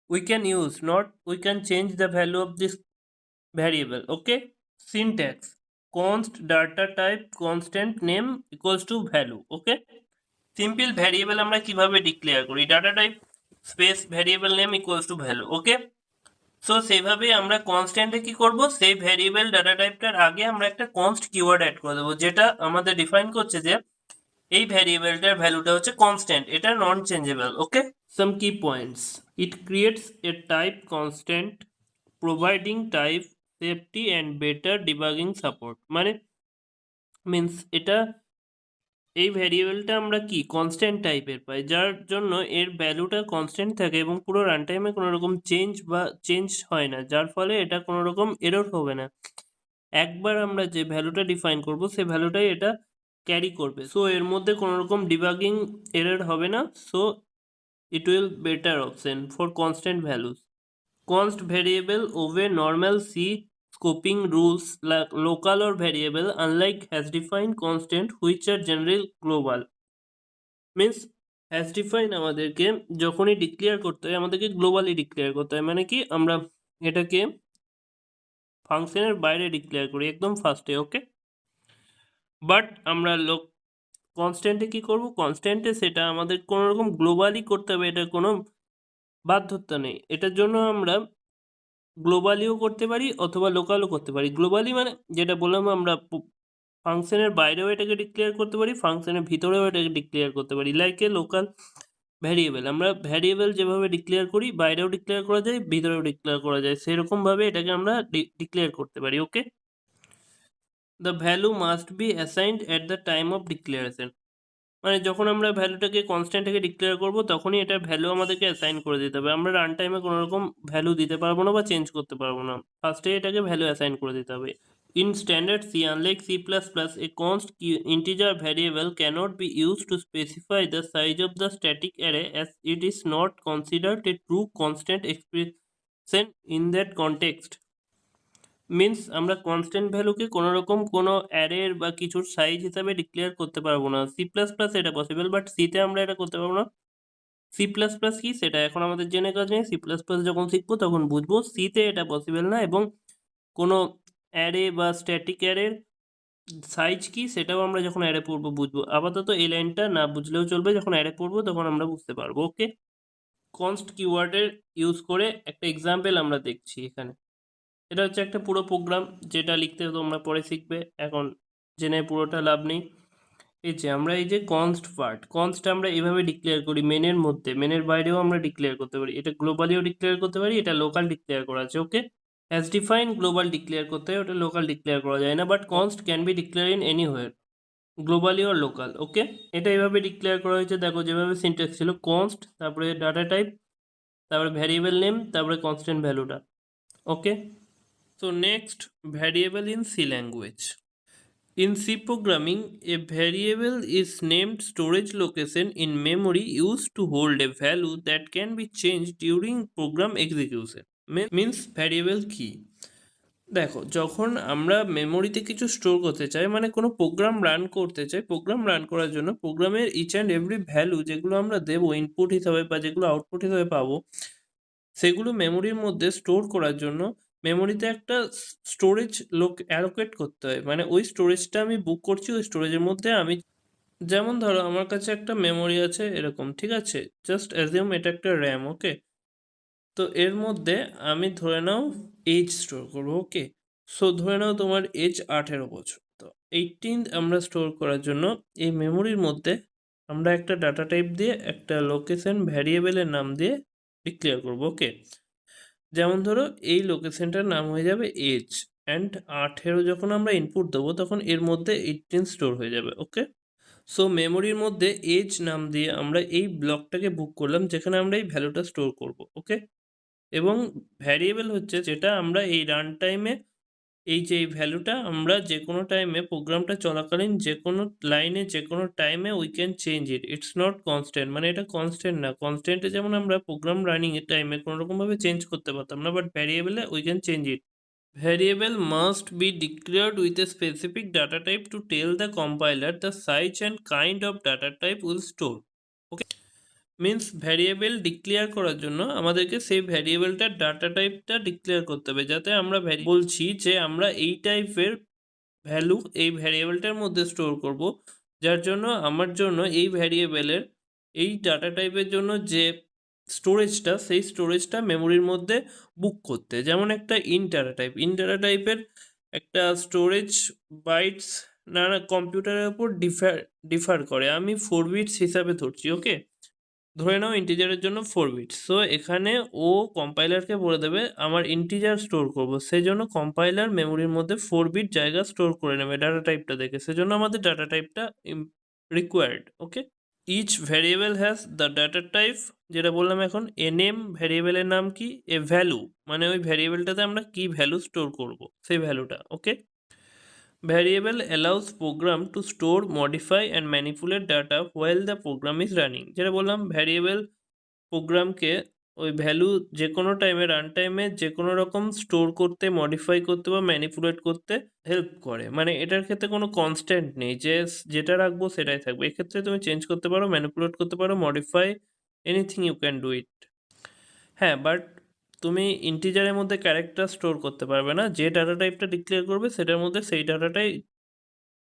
we can use, not we can change the value of this variable. Okay, syntax const data type constant name equals to value. Okay, simple variable আমরা কিভাবে ডিক্লেয়ার করি, data type space variable name equals to value. Okay, so সেইভাবে আমরা কনস্ট্যান্টে কি করব, সেই variable data টাইপটার আগে আমরা একটা কনস্ট কিওয়ার্ড অ্যাড করে দেবো, যেটা আমাদের ডিফাইন করছে যে এই ভ্যারিয়েবলটার ভ্যালুটা হচ্ছে কনস্ট্যান্ট, এটা নন চেঞ্জেবল। ওকে, সাম কি points, it creates A type constant providing type safety and better debugging support. মানে মিনস এটা এই ভ্যারিয়েবলটা আমরা কি কনস্ট্যান্ট টাইপের পাই, যার জন্য এর ভ্যালুটা কনস্ট্যান্ট থাকে এবং পুরো রান টাইমে কোনো রকম চেঞ্জ হয় না, যার ফলে এটা কোনো রকম এরর হবে না। একবার আমরা যে ভ্যালুটা ডিফাইন করব সেই ভ্যালুটাই এটা ক্যারি করবে, সো এর মধ্যে কোনো রকম ডিবাগিং এরর হবে না। So it will better option for constant values. const variable obey normal C scoping rules like local or variable, unlike has defined constant which are general global. Means has define আমাদেরকে যখনই declare করতে হয় আমাদেরকে globally declare করতে হয়, মানে কি আমরা এটাকে ফাংশনের বাইরে ডিক্লেয়ার করি একদম ফার্স্টে। ওকে, বাট আমরা কনস্ট্যান্টে কি করব, কনস্ট্যান্টে সেটা আমাদের কোনো রকম গ্লোবালি করতে হবে, এটার কোনো বাধ্যতা নেই। এটার জন্য আমরা গ্লোবালিও করতে পারি অথবা লোকালও করতে পারি। গ্লোবালি মানে যেটা বললাম, আমরা ফাংশনের বাইরেও এটাকে ডিক্লেয়ার করতে পারি, ফাংশনের ভিতরেও এটাকে ডিক্লেয়ার করতে পারি। লাইক এ লোকাল ভ্যারিয়েবল, আমরা ভ্যারিয়েবল যেভাবে ডিক্লেয়ার করি বাইরেও ডিক্লেয়ার করা যায়, ভিতরেও ডিক্লেয়ার করা যায়, সেরকমভাবে এটাকে আমরা ডিক্লেয়ার করতে পারি। Okay, the value must be assigned at the time of declaration. মানে যখন আমরা ভ্যালুটাকে কনস্ট্যান্ট থেকে ডিক্লেয়ার করব তখনই এটার ভ্যালু আমাদেরকে অ্যাসাইন করে দিতে হবে, আমরা রান টাইমে কোনো রকম ভ্যালু দিতে পারবো না বা চেঞ্জ করতে পারবো না, ফার্স্টে এটাকে ভ্যালু অ্যাসাইন করে দিতে হবে। In standard C, unlike C++, a const integer variable cannot be used to specify the size of the static array as it is not considered a true constant expression in that context. Means আমরা constant ভ্যালুকে কোনো রকম কোনো অ্যারের বা কিছুর size হিসাবে declare করতে পারবো না। সি প্লাস প্লাস এটা পসিবল, বাট সিতে আমরা এটা করতে পারবো না। সি প্লাস প্লাস কি সেটা এখন আমাদের জেনে কাজ নেই, সি প্লাস প্লাস যখন শিখবো তখন বুঝবো। সিতে এটা পসিবল না, এবং কোনো অ্যারে বা স্ট্যাটিক অ্যারের সাইজ কি সেটাও আমরা যখন অ্যারে পড়বো বুঝবো। আপাতত এই লাইনটা না বুঝলেও চলবে, যখন অ্যারে পড়বো তখন আমরা বুঝতে পারবো। ওকে, কনস্ট কিওয়ার্ডের ইউজ করে একটা এক্সাম্পল আমরা দেখছি এখানে। এটা হচ্ছে একটা পুরো প্রোগ্রাম, যেটা লিখতে তোমরা পরে শিখবে, এখন জেনে পুরোটা লাভ নেই। এই যে আমরা এই যে কনস্ট পার্ট, কনস্ট আমরা এভাবে ডিক্লেয়ার করি মেনের মধ্যে, মেনের বাইরেও আমরা ডিক্লেয়ার করতে পারি, এটা গ্লোবালিও ডিক্লেয়ার করতে পারি, এটা লোকাল ডিক্লেয়ার করা আছে। Okay, as define global declare করতে হয়, ওটা লোকাল ডিক্লেয়ার করা যায় না, but const can be declare in anywhere, globally or local. Okay, এটা এভাবে ডিক্লেয়ার করা হয়েছে, দেখো যেভাবে সিনট্যাক্স ছিল, কনস্ট তারপরে ডাটা টাইপ তারপরে ভ্যারিয়েবল নেম তারপরে কনস্ট্যান্ট ভ্যালুটা। ওকে, so next, variable in C language. In C programming, a variable is named storage location in memory used to hold a value that can be changed during program execution. Means variable কি? দেখো, যখন আমরা মেমোরিতে কিছু store করতে চাই, মানে কোনো program run করতে চাই, প্রোগ্রাম রান করার জন্য প্রোগ্রামের ইচ অ্যান্ড এভরি ভ্যালু যেগুলো আমরা দেবো ইনপুট হিসাবে বা যেগুলো আউটপুট হিসাবে পাবো, সেগুলো মেমোরির মধ্যে স্টোর করার জন্য মেমোরিতে একটা স্টোরেজ অ্যালোকেট করতে হয়, মানে ওই স্টোরেজটা আমি বুক করছি, ওই স্টোরেজের মধ্যে আমি, যেমন ধরো আমার কাছে একটা মেমোরি আছে এরকম, ঠিক আছে, জাস্ট অ্যাজিউম এটা একটা র্যাম। ওকে, তো এর মধ্যে আমি ধরে নাও এজ স্টোর করবো। ওকে, সো ধরে নাও তোমার এজ 18 বছর, তো 18 আমরা স্টোর করার জন্য এই মেমোরির মধ্যে আমরা একটা ডাটা টাইপ দিয়ে একটা লোকেশন ভ্যারিয়েবলের নাম দিয়ে ডিক্লেয়ার করবো। ওকে, যেমন ধরো এই লোকেশনটার নাম হয়ে যাবে এজ, অ্যান্ড 18 যখন আমরা ইনপুট দেবো তখন এর মধ্যে 18 স্টোর হয়ে যাবে। ওকে, সো মেমোরির মধ্যে এজ নাম দিয়ে আমরা এই ব্লকটাকে বুক করলাম যেখানে আমরা এই ভ্যালুটা স্টোর করব। ওকে, এবং ভ্যারিয়েবল হচ্ছে যেটা আমরা এই রান টাইমে এই যে এই ভ্যালুটা আমরা যে কোনো টাইমে প্রোগ্রামটা চলাকালীন যে কোনো লাইনে যে কোনো টাইমে we can change it, it's not constant, মানে এটা কনস্ট্যান্ট না। কনস্ট্যান্টে যেমন আমরা প্রোগ্রাম রানিং এর টাইমে কোনো রকমভাবে চেঞ্জ করতে পারতাম না, বাট ভ্যারিয়েবলে we can change it. Variable must be declared with a specific data type to tell the compiler the size and kind of data type will store. Okay, means variable declare করার জন্য আমাদেরকে সেই ভ্যারিয়েবলটার data টাইপটা declare করতে হবে, যাতে আমরা বলছি যে আমরা এই টাইপের ভ্যালু এই ভ্যারিয়েবলটার মধ্যে স্টোর করব, যার জন্য আমার জন্য এই ভ্যারিয়েবলের এই ডাটা টাইপের জন্য যে স্টোরেজটা, সেই স্টোরেজটা মেমোরির মধ্যে বুক করতে, যেমন একটা ইন ডাটা টাইপের একটা স্টোরেজ বাইটস নানা কম্পিউটারের উপর ডিফার করে, আমি 4 বিটস হিসাবে ধরছি। ওকে, ধরে নাও ইন্টিজারের জন্য 4 বিট, সো এখানে ও কম্পাইলারকে বলে দেবে আমার ইন্টিজার স্টোর করব, সেই জন্য কম্পাইলার মেমোরির মধ্যে 4 বিট জায়গা স্টোর করে নেবে ডাটা টাইপটা দেখে, সেজন্য আমাদের ডাটা টাইপটা required. Okay, each variable has the data type, যেটা বললাম এখন, এ নেম ভ্যারিয়েবলের নাম কি, এ ভ্যালু মানে ওই ভ্যারিয়েবলটাতে আমরা কি ভ্যালু স্টোর করব সেই ভ্যালুটা। Okay, variable allows program to store modify and manipulate data while the program is running, যেটা বললাম ভ্যারিয়েবল প্রোগ্রামকে ওই ভ্যালু যে কোনো টাইমে রান টাইমে যে কোনো রকম স্টোর করতে, মডিফাই করতে বা ম্যানিপুলেট করতে হেল্প করে, মানে এটার ক্ষেত্রে কোনো কনস্ট্যান্ট নেই যে যেটা রাখবো সেটাই থাকবে, এক্ষেত্রে তুমি চেঞ্জ করতে পারো, ম্যানিপুলেট করতে পারো, modify, anything you can do it. হ্যাঁ, বাট তুমি ইন্টিজারের মধ্যে ক্যারেক্টার স্টোর করতে পারবে না, যে ডাটা টাইপটা ডিক্লেয়ার করবে সেটার মধ্যে সেই ডাটাটাই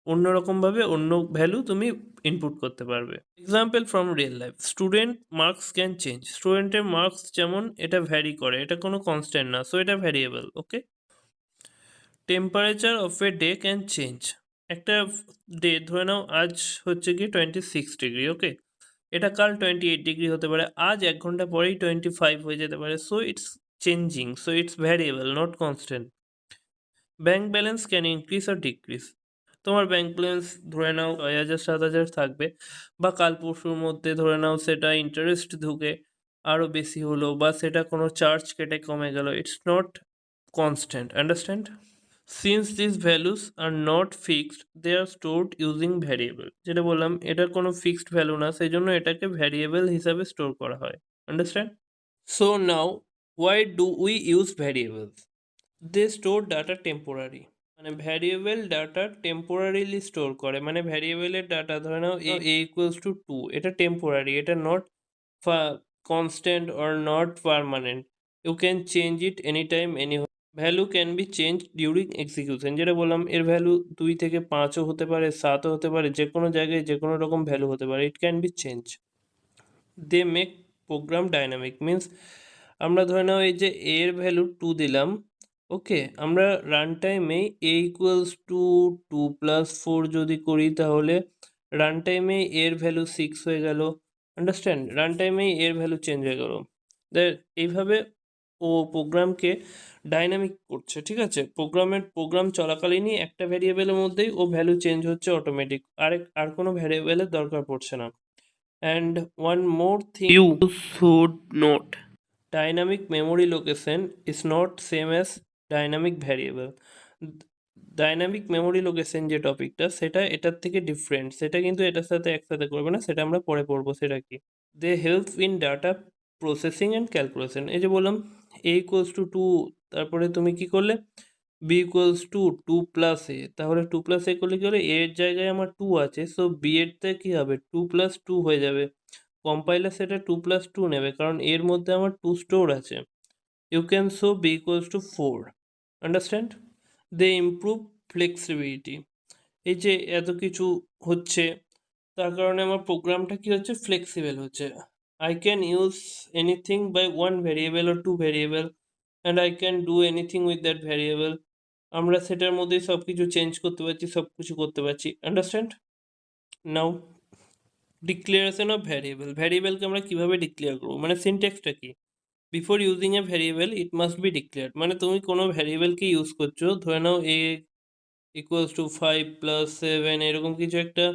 অন্যরকমভাবে অন্য ভ্যালু তুমি ইনপুট করতে পারবে। Example from real life, student marks can change, স্টুডেন্টের মার্কস যেমন এটা ভ্যারি করে, এটা কোনো কনস্ট্যান্ট না, সো এটা variable. Okay, temperature of a day can change, একটা ডে ধরে নাও আজ হচ্ছে কি 26 ডিগ্রি। ওকে, এটা কাল 28 ডিগ্রি হতে পারে, আজ 1 ঘন্টা পরেই 25 হয়ে যেতে পারে, so it's changing, so it's variable not constant. Bank balance can increase আর ডিক্রিজ, তোমার ব্যাঙ্ক ব্যালেন্স ধরে নাও 6,000 7,000 থাকবে, বা কাল পরশুর মধ্যে ধরে নাও সেটা ইন্টারেস্ট ঢুকে আরও বেশি হলো, বা সেটা কোনো চার্জ কেটে কমে গেল, it's not constant, understand. Since this values are not fixed they are stored using variable, যেটা বললাম এটা কোনো ফিক্সড ভ্যালু না, সেই জন্য এটাকে ভ্যারিয়েবল হিসাবে স্টোর করা হয়, understand. So now why do we use variables, they store data temporary, মানে ভ্যারিয়েবল ডাটা টেম্পোরারিলি স্টোর করে, মানে ভ্যারিয়েবলের ডাটা ধরে নাও এ ইকুয়ালস টু 2, এটা টেম্পোরারি, এটা not constant or not permanent, you can change it any time any, value can be change during execution, যেটা বললাম এর ভ্যালু 2 থেকে 5ও হতে পারে, 7ও হতে পারে, যে কোনো জায়গায় যে কোনো রকম ভ্যালু হতে পারে, it can be change. They make program dynamic means আমরা ধরে নাও এই যে এর ভ্যালু 2 দিলাম, ওকে, আমরা রান টাইমে এ ইকুয়ালস টু 2+4 যদি করি তাহলে রান টাইমে এর ভ্যালু 6 হয়ে গেল, আন্ডারস্ট্যান্ড, রান টাইমে এর ভ্যালু চেঞ্জ হয়ে গেল। এইভাবে ও প্রোগ্রামকে ডাইনামিক করছে, ঠিক আছে, প্রোগ্রাম চলাকালীনই একটা ভ্যারিয়েবলের মধ্যেই ও ভ্যালু চেঞ্জ হচ্ছে অটোমেটিক, আর কোনো ভ্যারিয়েবলের দরকার পড়ছে না। And one more thing you should note, dynamic memory location is not same as dynamic variable. Dynamic memory location যে টপিকটা সেটা এটার থেকে ডিফারেন্ট, সেটা কিন্তু এটার সাথে একসাথে করবে না, সেটা আমরা পরে পড়বো সেটা কি। They help in data processing and calculation. এই যে বললাম এ ইকুয়ালস টু 2, তারপরে তুমি কি করলে বি ইকুয়ালস টু 2+a, তাহলে 2+a করলে কি হলে এর জায়গায় আমার 2 আছে, সো বি এরটা কি হবে 2+2 হয়ে যাবে। কম্পাইলার সেটা 2+2 নেবে কারণ এর মধ্যে আমার 2 স্টোর আছে। You can show B equals to 4, understand. They improve flexibility. এই যে এত কিছু হচ্ছে তার কারণে আমার প্রোগ্রামটা কি হচ্ছে, ফ্লেক্সিবল হচ্ছে। I can use anything by one variable or two variable and I can do anything with that variable. আমরা সেটার মধ্যেই সব কিছু চেঞ্জ করতে পারছি, সব কিছু করতে পারছি, আন্ডারস্ট্যান্ড। নাও ডিক্লারেশন অফ ভ্যারিয়েবলকে আমরা কিভাবে ডিক্লেয়ার করবো, মানে সিনট্যাক্সটা কি। Before using a variable it must be declared, মানে তুমি কোনো ভ্যারিয়েবলকে ইউজ করছো, ধরে নাও এ ইকুয়ালস টু 5+7 এরকম কিছু একটা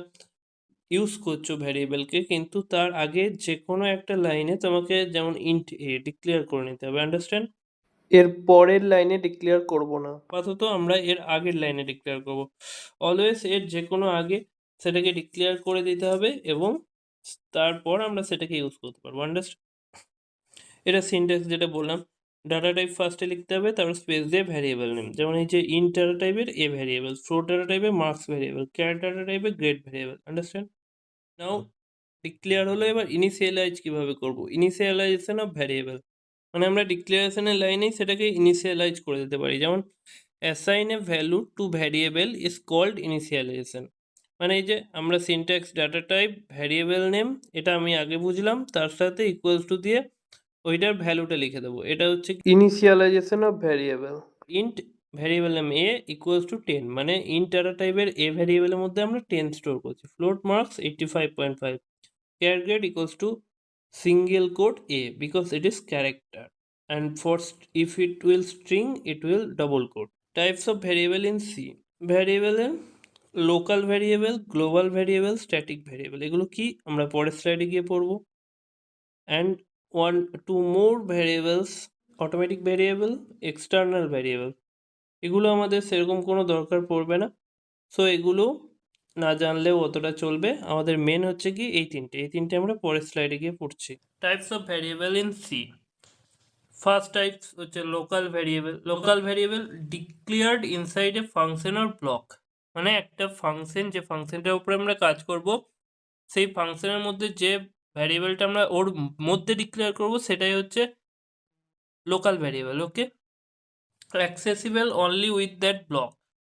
ইউজ করছো ভ্যারিয়েবলকে, কিন্তু তার আগে যে কোনো একটা লাইনে তোমাকে যেমন ইন্ট এ ডিক্লেয়ার করে নিতে হবে, আন্ডারস্ট্যান্ড। এর পরের লাইনে ডিক্লেয়ার করব না, আপাতত আমরা এর আগের লাইনে ডিক্লেয়ার করব। অলওয়েজ এর যে কোনো আগে সেটাকে ডিক্লেয়ার করে দিতে হবে এবং তারপর আমরা সেটাকে ইউজ করতে পারবো, আন্ডারস্ট্যান্ড। এটা সিনট্যাক্স যেটা বললাম, ডাটা টাইপ ফার্স্টে লিখতে হবে, তারপর স্পেস দিয়ে ভ্যারিয়েবল নেম, যেমন এই যে ইন্ট ডাটা টাইপের এ ভ্যারিয়েবল, ফ্লোট ডাটা টাইপের মার্কস ভ্যারিয়েবল, ক্যার ডাটা টাইপের গ্রেড ভ্যারিয়েবল, আন্ডারস্ট্যান্ড। নাও ডিক্লেয়ার হলো, এবার ইনিশিয়ালাইজ কিভাবে করব, ইনিশিয়ালাইজেশন অফ ভ্যারিয়েবল, মানে আমরা ডিক্লারেশনের লাইনেই সেটাকে ইনিশিয়ালাইজ করে দিতে পারি, যেমন assign a value to variable is called initialization. মানে এই যে আমরা syntax data type variable name এটা আমি আগে বুঝলাম, তার সাথে ইকুয়ালস টু দিয়ে ওইটার ভ্যালুটা লিখে দেবো, এটা হচ্ছে initialization of variable. Int variable name A equals to 10, মানে ইন্ট ডাটা টাইপের এ ভ্যারিয়েবলের মধ্যে আমরা 10 স্টোর করছি, float marks 85.5, char grade equals to single quote a because it is character, and for if it will string it will double quote. Types of variable in C, variable এ local variable, global variable, static variable, এগুলো কি আমরা পরের স্লাইডে গিয়ে পড়বো। And two more variables, automatic variable, external variable, এগুলো আমাদের সেরকম কোনো দরকার পড়বে না, সো এগুলো না জানলেও অতটা চলবে। আমাদের মেন হচ্ছে কি এই তিনটে আমরা পরের স্লাইডে গিয়ে পড়ছি। Types of variable in C. First types হচ্ছে local variable. Local variable declared inside a function or block, মানে একটা ফাংশন, যে ফাংশনটার উপরে আমরা কাজ করব সেই ফাংশনের মধ্যে যে ভ্যারিয়েবলটা আমরা ওর মধ্যে ডিক্লেয়ার করব সেটাই হচ্ছে local variable, okay. Accessible only with that block,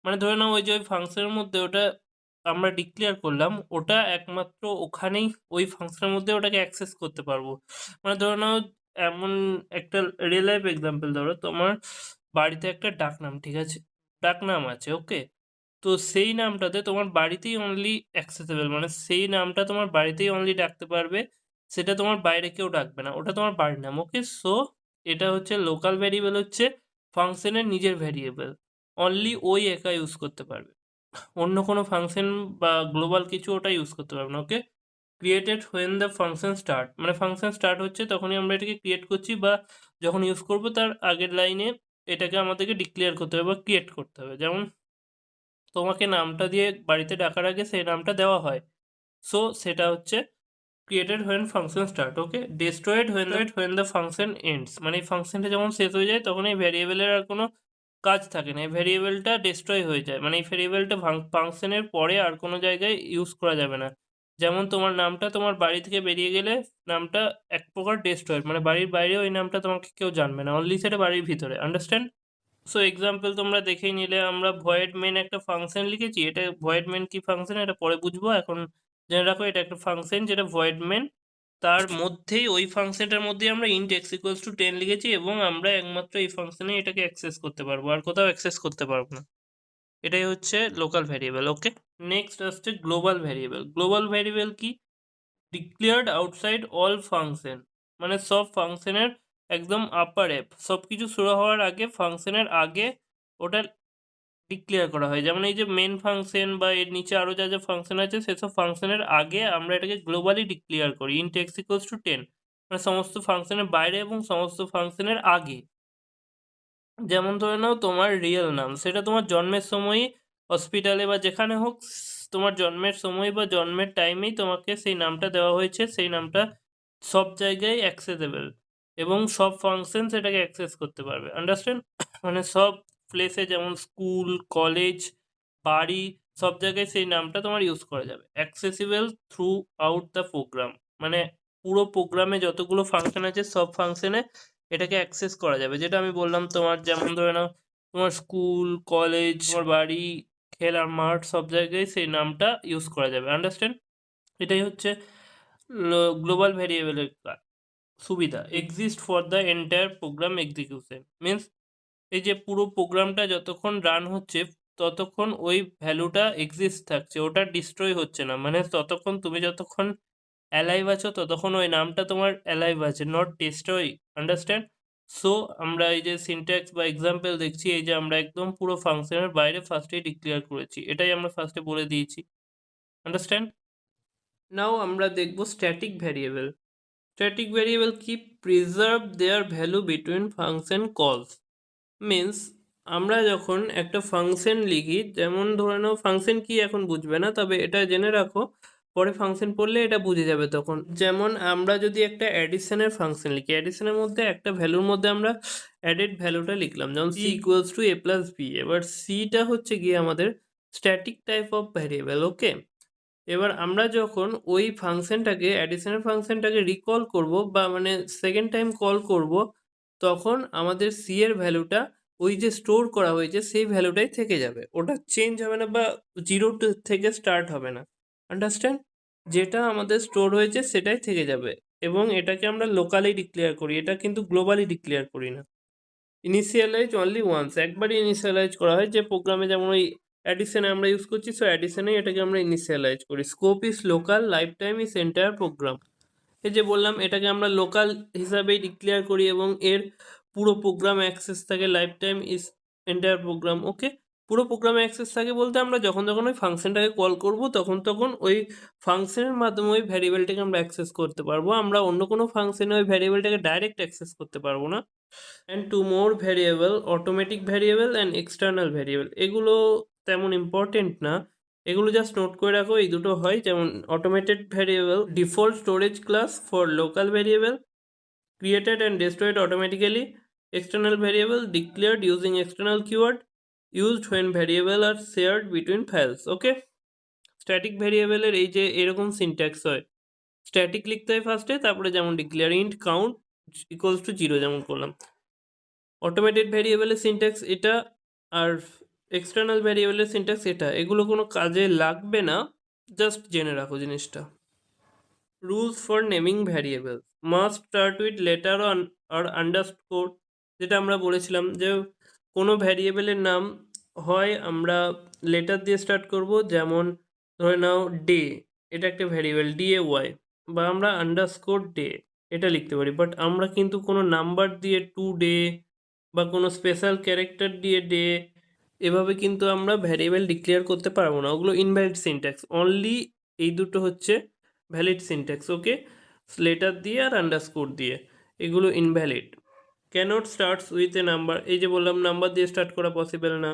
মানে ধরে নাও ওই যে ওই ফাংশনের মধ্যে ওটা আমরা ডিক্লেয়ার করলাম, ওটা একমাত্র ওখানেই ওই ফাংশনের মধ্যে ওটাকে অ্যাক্সেস করতে পারবো। মানে ধরে নাও এমন একটা রিয়েল লাইফ এক্সাম্পল, ধরো তোমার বাড়িতে একটা ডাকনাম, ঠিক আছে, ডাকনাম আছে, ওকে, তো সেই নামটাতে তোমার বাড়িতেই অনলি অ্যাক্সেসেবল, মানে সেই নামটা তোমার বাড়িতেই অনলি ডাকতে পারবে, সেটা তোমার বাইরে কেউ ডাকবে না, ওটা তোমার বাড়ির নাম, ওকে। সো এটা হচ্ছে লোকাল ভ্যারিয়েবল, হচ্ছে ফাংশনের নিজের ভ্যারিয়েবল, অনলি ওই একা ইউজ করতে পারবে, অন্য কোনো ফাংশন বা গ্লোবাল কিছু ওটা ইউজ করতে পারবে না, okay. Created when the function start, মানে ফাংশন স্টার্ট হচ্ছে তখনই আমরা এটাকে ক্রিয়েট করছি, বা যখন ইউজ করব তার আগের লাইনে এটাকে আমাদেরকে ডিক্লেয়ার করতে হবে বা ক্রিয়েট করতে হবে, যেমন তোমাকে নামটা দিয়ে বাড়িতে ডাকার আগে সেই নামটা দেওয়া হয়, সো সেটা হচ্ছে created when function start, okay. Destroyed when the function ends, মানে এই ফাংশনটা যখন শেষ হয়ে যায় তখন এই ভ্যারিয়েবলের আর কোনো কাজ থাকে না, এই ভ্যারিয়েবলটা ডিস্ট্রয় হয়ে যায়, মানে এই ভ্যারিয়েবলটা ফাংশনের পরে আর কোনো জায়গায় ইউজ করা যাবে না। যেমন তোমার নামটা তোমার বাড়ি থেকে বেরিয়ে গেলে নামটা এক প্রকার ডিস্ট্রয়েড, মানে বাড়ির বাইরে ওই নামটা তোমাকে কেউ জানবে না, অনলি সেটা বাড়ির ভিতরে, আন্ডারস্ট্যান্ড। সো এক্সাম্পল তোমরা দেখেই নিলে, আমরা ভয়েড মেন একটা ফাংশন লিখেছি, এটা ভয়েড মেন কি ফাংশন এটা পরে বুঝবো, এখন জেনে রাখো এটা একটা ফাংশন যেটা ভয়েড মেন, তার মধ্যেই ওই ফাংশনটার মধ্যেই আমরা int x equals to 10 লিখেছি এবং আমরা একমাত্র এই ফাংশনে এটাকে অ্যাক্সেস করতে পারবো, আর কোথাও অ্যাক্সেস করতে পারবো না। এটাই হচ্ছে লোকাল ভ্যারিয়েবল। ওকে, নেক্সট আসছে গ্লোবাল ভ্যারিয়েবল। গ্লোবাল ভ্যারিয়েবল কি? ডিক্লেয়ার্ড আউটসাইড অল ফাংশন, মানে সব ফাংশনের একদম আপার অ্যাপ, সব কিছু শুরু হওয়ার আগে ফাংশনের আগে ওটা ডিক্লেয়ার করা হয়। যেমন এই যে মেন ফাংশন বা এর নিচে আরও যা যা ফাংশন আছে সেসব ফাংশনের আগে আমরা এটাকে গ্লোবালি ডিক্লেয়ার করি int x equals to 10, মানে সমস্ত ফাংশনের বাইরে এবং সমস্ত ফাংশনের আগে। যেমন ধরে নাও তোমার রিয়েল নাম, সেটা তোমার জন্মের সময়ই হসপিটালে বা যেখানে হোক তোমার জন্মের সময় বা জন্মের টাইমেই তোমাকে সেই নামটা দেওয়া হয়েছে, সেই নামটা সব জায়গায় অ্যাক্সেসেবল এবং সব ফাংশন সেটাকে অ্যাক্সেস করতে পারবে। আন্ডারস্ট্যান্ড? মানে সব প্লেসে যেমন স্কুল, কলেজ, বাড়ি, সব জায়গায় সেই নামটা তোমার ইউজ করা যাবে। Accessible throughout the program, মানে পুরো প্রোগ্রামে যতগুলো ফাংশন আছে সব ফাংশনে এটাকে অ্যাক্সেস করা যাবে। যেটা আমি বললাম তোমার, যেমন ধরে নাও তোমার স্কুল, কলেজ, তোমার বাড়ি, খেলার মাঠ, সব জায়গায় সেই নামটা ইউজ করা যাবে। আন্ডারস্ট্যান্ড? এটাই হচ্ছে গ্লোবাল ভ্যারিয়েবলের সুবিধা। Exist for the entire program execution means এই যে পুরো প্রোগ্রামটা যতক্ষণ রান হচ্ছে ততক্ষণ ওই ভ্যালুটা এক্সিস্ট থাকছে, ওটা ডিস্ট্রয় হচ্ছে না। মানে ততক্ষণ তুমি যতক্ষণ অ্যালাইভ আছো ততক্ষণ ওই নামটা তোমার অ্যালাইভ আছে, নট ডিস্ট্রয়। আন্ডারস্ট্যান্ড? সো আমরা এই যে সিনট্যাক্স বা এক্সাম্পল দেখছি, এই যে আমরা একদম পুরো ফাংশনের বাইরে ফার্স্টেই ডিক্লেয়ার করেছি, এটাই আমরা ফার্স্টে বলে দিয়েছি। আন্ডারস্ট্যান্ড? নাও আমরা দেখব স্ট্যাটিক ভ্যারিয়েবল। স্ট্যাটিক ভ্যারিয়েবল কি? প্রিজার্ভ দেয়ার ভ্যালু বিটুইন ফাংশন কলস। মিনস আমরা যখন একটা ফাংশন লিখি, যেমন ধরে নাও ফাংশন কি এখন বুঝবে না, তবে এটা জেনে রাখো পরে ফাংশন পড়লে এটা বুঝে যাবে তখন। যেমন আমরা যদি একটা অ্যাডিশনের ফাংশন লিখি, অ্যাডিশনের মধ্যে একটা ভ্যালুর মধ্যে আমরা অ্যাডেড ভ্যালুটা লিখলাম, যেমন C equals to A plus B. এবার সিটা হচ্ছে গিয়ে আমাদের static type of variable. Okay, এবার আমরা যখন ওই ফাংশনটাকে অ্যাডিশনাল ফাংশনটাকে রিকল করব বা মানে সেকেন্ড টাইম কল করব, তখন আমাদের সি এর ভ্যালুটা ওই যে স্টোর করা হয়েছে সেই ভ্যালুটাই থেকে যাবে, ওটা চেঞ্জ হবে না বা জিরো থেকে স্টার্ট হবে না। আন্ডারস্ট্যান্ড? যেটা আমাদের স্টোর হয়েছে সেটাই থেকে যাবে এবং এটাকে আমরা লোকালি ডিক্লেয়ার করি, এটা কিন্তু গ্লোবালি ডিক্লেয়ার করি না। ইনিশিয়ালাইজ অনলি ওয়ান্স, একবারই ইনিশিয়ালাইজ করা হয়। যে প্রোগ্রামে যেমন ওই অ্যাডিশনে আমরা ইউজ করছি, সো অ্যাডিশনেই এটাকে আমরা ইনিশিয়ালাইজ করি। Scope is local, life time is entire program. এই যে বললাম এটাকে আমরা লোকাল হিসাবেই ডিক্লেয়ার করি এবং এর পুরো প্রোগ্রাম অ্যাক্সেস থাকে, life time is entire program. Okay, পুরো প্রোগ্রামে অ্যাক্সেস থাকে বলতে আমরা যখন যখন ওই ফাংশনটাকে কল করব তখন তখন ওই ফাংশনের মাধ্যমে ওই ভ্যারিয়েবলটাকে আমরা অ্যাক্সেস করতে পারবো, আমরা অন্য কোনো ফাংশনে ওই ভ্যারিয়েবলটাকে ডাইরেক্ট অ্যাক্সেস করতে পারবো না। And two more variable, automatic variable and external variable, এগুলো তেমন ইম্পর্টেন্ট না, এগুলো জাস্ট নোট করে রাখো। এই দুটো হয়, যেমন automated variable default storage class for local variable created and destroyed automatically, external variable declared using external keyword used when variable are shared between files. Okay, static ভ্যারিয়েবলের এই যে এরকম সিনট্যাক্স হয়, স্ট্যাটিক লিখতে হয় ফার্স্টে, তারপরে যেমন declare int count equals to 0 যেমন করলাম। অটোমেটেড ভ্যারিয়েবলের সিনট্যাক্স এটা, আর এক্সটার্নাল ভ্যারিয়েবলের সিনট্যাক্স এটা। এগুলো কোনো কাজে লাগবে না, জাস্ট জেনে রাখো জিনিসটা। Rules for naming variable must start with letter আর আন্ডারস্কোর। যেটা আমরা বলেছিলাম যে কোনো ভ্যারিয়েবলের নাম হয় আমরা লেটার দিয়ে স্টার্ট করব, যেমন ধরে নাও ডে, এটা একটা ভ্যারিয়েবল DAY, বা আমরা আন্ডারস্কোর ডে এটা লিখতে পারি। বাট আমরা কিন্তু কোনো নাম্বার দিয়ে টু ডে বা কোনো স্পেশাল ক্যারেক্টার দিয়ে ডে এভাবে কিন্তু আমরা ভ্যারিয়েবল ডিক্লেয়ার করতে পারবো না, ওগুলো ইনভ্যালিড সিনট্যাক্স। অনলি এই দুটো হচ্ছে ভ্যালিড সিনট্যাক্স। ওকে, লেটার দিয়ে আর আন্ডারস্কোর দিয়ে, এগুলো invalid. Cannot starts with a number, এই যে বললাম নাম্বার দিয়ে স্টার্ট করা পসিবল না।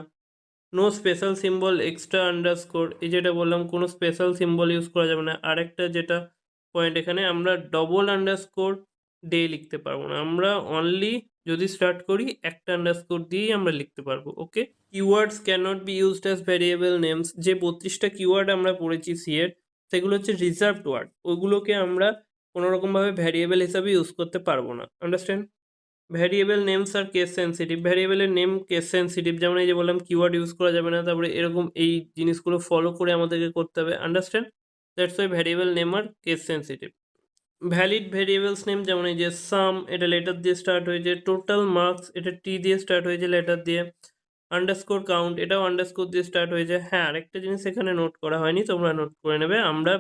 No special symbol extra underscore, এই যেটা বললাম কোনো স্পেশাল সিম্বল ইউজ করা যাবে না। আরেকটা যেটা পয়েন্ট এখানে, আমরা ডবল আন্ডারস্কোর ডে লিখতে পারবো না, আমরা অনলি যদি স্টার্ট করি একটা আন্ডারস্কোর দিয়েই আমরা লিখতে পারবো। Okay, keywords can't be used as variable names, যে 32টা কিওয়ার্ড আমরা পড়েছি সি এর, সেগুলো হচ্ছে রিজার্ভড ওয়ার্ড, ওগুলোকে আমরা কোনোরকমভাবে ভ্যারিয়েবল হিসাবে ইউজ করতে পারবো না। আন্ডারস্ট্যান্ড? ভ্যারিয়েবল নেমস আর কেস সেন্সিটিভ, ভ্যারিয়েবলের নেম কেস সেন্সিটিভ, যেমন এই যে বললাম কিওয়ার্ড ইউজ করা যাবে না, তারপরে এরকম এই জিনিসগুলো ফলো করে আমাদেরকে করতে হবে। Understand? That's why variable name are case sensitive. Valid variables name যেমন এই যে সাম, এটা লেটার দিয়ে স্টার্ট হয়েছে, টোটাল মার্কস এটা টি দিয়ে স্টার্ট হয়েছে লেটার দিয়ে, আন্ডারস্কোর কাউন্ট এটাও আন্ডারস্কোর দিয়ে স্টার্ট হয়েছে। হ্যাঁ, আরেকটা জিনিস এখানে নোট করা হয়নি, তোমরা নোট করে নেবে, আমরা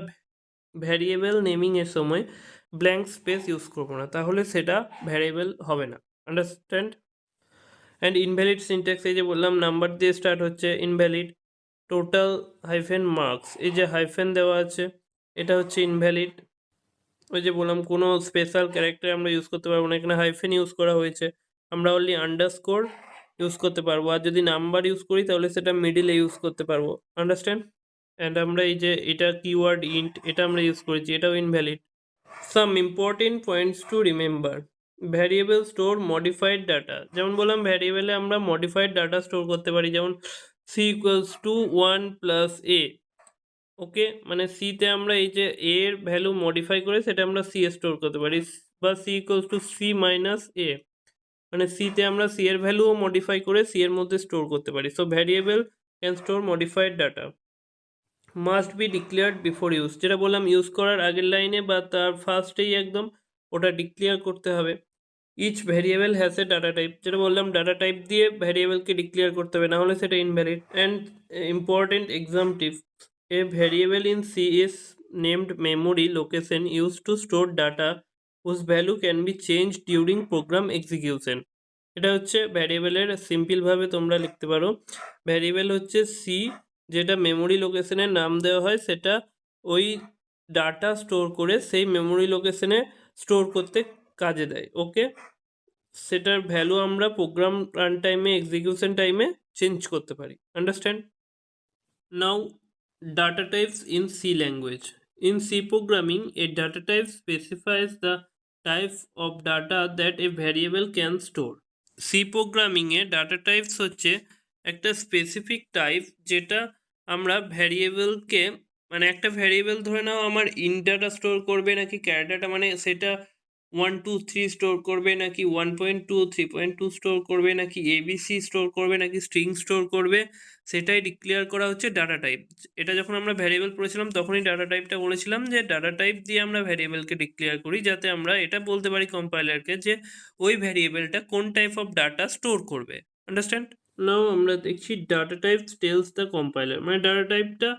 ভ্যারিয়েবল নেমিং এর সময় ব্ল্যাঙ্ক স্পেস ইউজ করবো না, তাহলে সেটা ভ্যারিয়েবল হবে না। আন্ডারস্ট্যান্ড? অ্যান্ড ইনভ্যালিড সিনট্যাক্স এই যে বললাম নাম্বার দিয়ে স্টার্ট হচ্ছে, ইনভ্যালিড। টোটাল হাইফেন মার্কস এই যে হাইফেন দেওয়া আছে এটা হচ্ছে ইনভ্যালিড। ওই যে বললাম কোনো স্পেশাল ক্যারেক্টার আমরা ইউজ করতে পারবো না, এখানে হাইফেন ইউজ করা হয়েছে, আমরা অনলি আন্ডারস্কোর ইউজ করতে পারবো, আর যদি নাম্বার ইউজ করি তাহলে সেটা মিডিলে ইউজ করতে পারবো। আন্ডারস্ট্যান্ড? অ্যান্ড আমরা এই যে এটা কিওয়ার্ড ইন্ট এটা আমরা ইউজ করেছি, এটাও invalid. Some important points to remember. Variable store modified data, যেমন বললাম ভ্যারিয়েবলে আমরা মডিফাইড ডাটা স্টোর করতে পারি, যেমন সি ইকুয়ালস টু 1 প্লাস এ। ওকে, মানে সিতে আমরা এই যে এ এর ভ্যালু মডিফাই করে সেটা আমরা সি এ স্টোর করতে পারি, বা c equals to c minus a, মানে সিতে আমরা সি এর ভ্যালুও মডিফাই করে সি এর মধ্যে স্টোর করতে পারি। So variable can store modified data. Must be declared before use, যেটা বললাম ইউজ করার আগের লাইনে বা তার ফার্স্টেই একদম ওটা ডিক্লেয়ার করতে হবে। Each variable has a data type, যেটা বললাম ডাটা টাইপ দিয়ে ভ্যারিয়েবলকে ডিক্লেয়ার করতে হবে, না হলে সেটা invalid. And important exam tips, a variable in C is named memory location use to store data whose value can be change during program execution. এটা হচ্ছে ভ্যারিয়েবলের সিম্পলভাবে তোমরা লিখতে পারো, ভ্যারিয়েবল হচ্ছে সি, যেটা মেমোরি লোকেশনের নাম দেওয়া হয়, সেটা ওই ডাটা স্টোর করে সেই মেমোরি লোকেশনে স্টোর করতে কাজে দেয়। ওকে, সেটার ভ্যালু আমরা প্রোগ্রাম রান টাইমে এক্সিকিউশন টাইমে চেঞ্জ করতে পারি। Understand? Now data types in C language. In C programming, a data type specifies the type of data that a variable can store. C প্রোগ্রামিংয়ে ডাটা টাইপস হচ্ছে একটা specific type, যেটা আমরা ভ্যারিয়েবলকে, মানে একটা ভ্যারিয়েবল ধরে নাও আমার ইন্ট ডাটা স্টোর করবে নাকি ক্যার ডাটা, মানে সেটা 1 2 3 স্টোর করবে নাকি 1.2 3.2 স্টোর করবে নাকি এবিসি স্টোর করবে নাকি স্ট্রিং স্টোর করবে, সেটাই ডিক্লেয়ার করা হচ্ছে ডাটা টাইপ। এটা যখন আমরা ভ্যারিয়েবল পড়েছিলাম তখনই ডাটা টাইপটা বলেছিলাম যে ডাটা টাইপ দিয়ে আমরা ভ্যারিয়েবলকে ডিক্লেয়ার করি, যাতে আমরা এটা বলতে পারি কম্পাইলারকে যে ওই ভ্যারিয়েবলটা কোন টাইপ অফ ডাটা স্টোর করবে। আন্ডারস্ট্যান্ড? নাও আমরা দেখছি data type tells the compiler, মানে ডাটা টাইপটা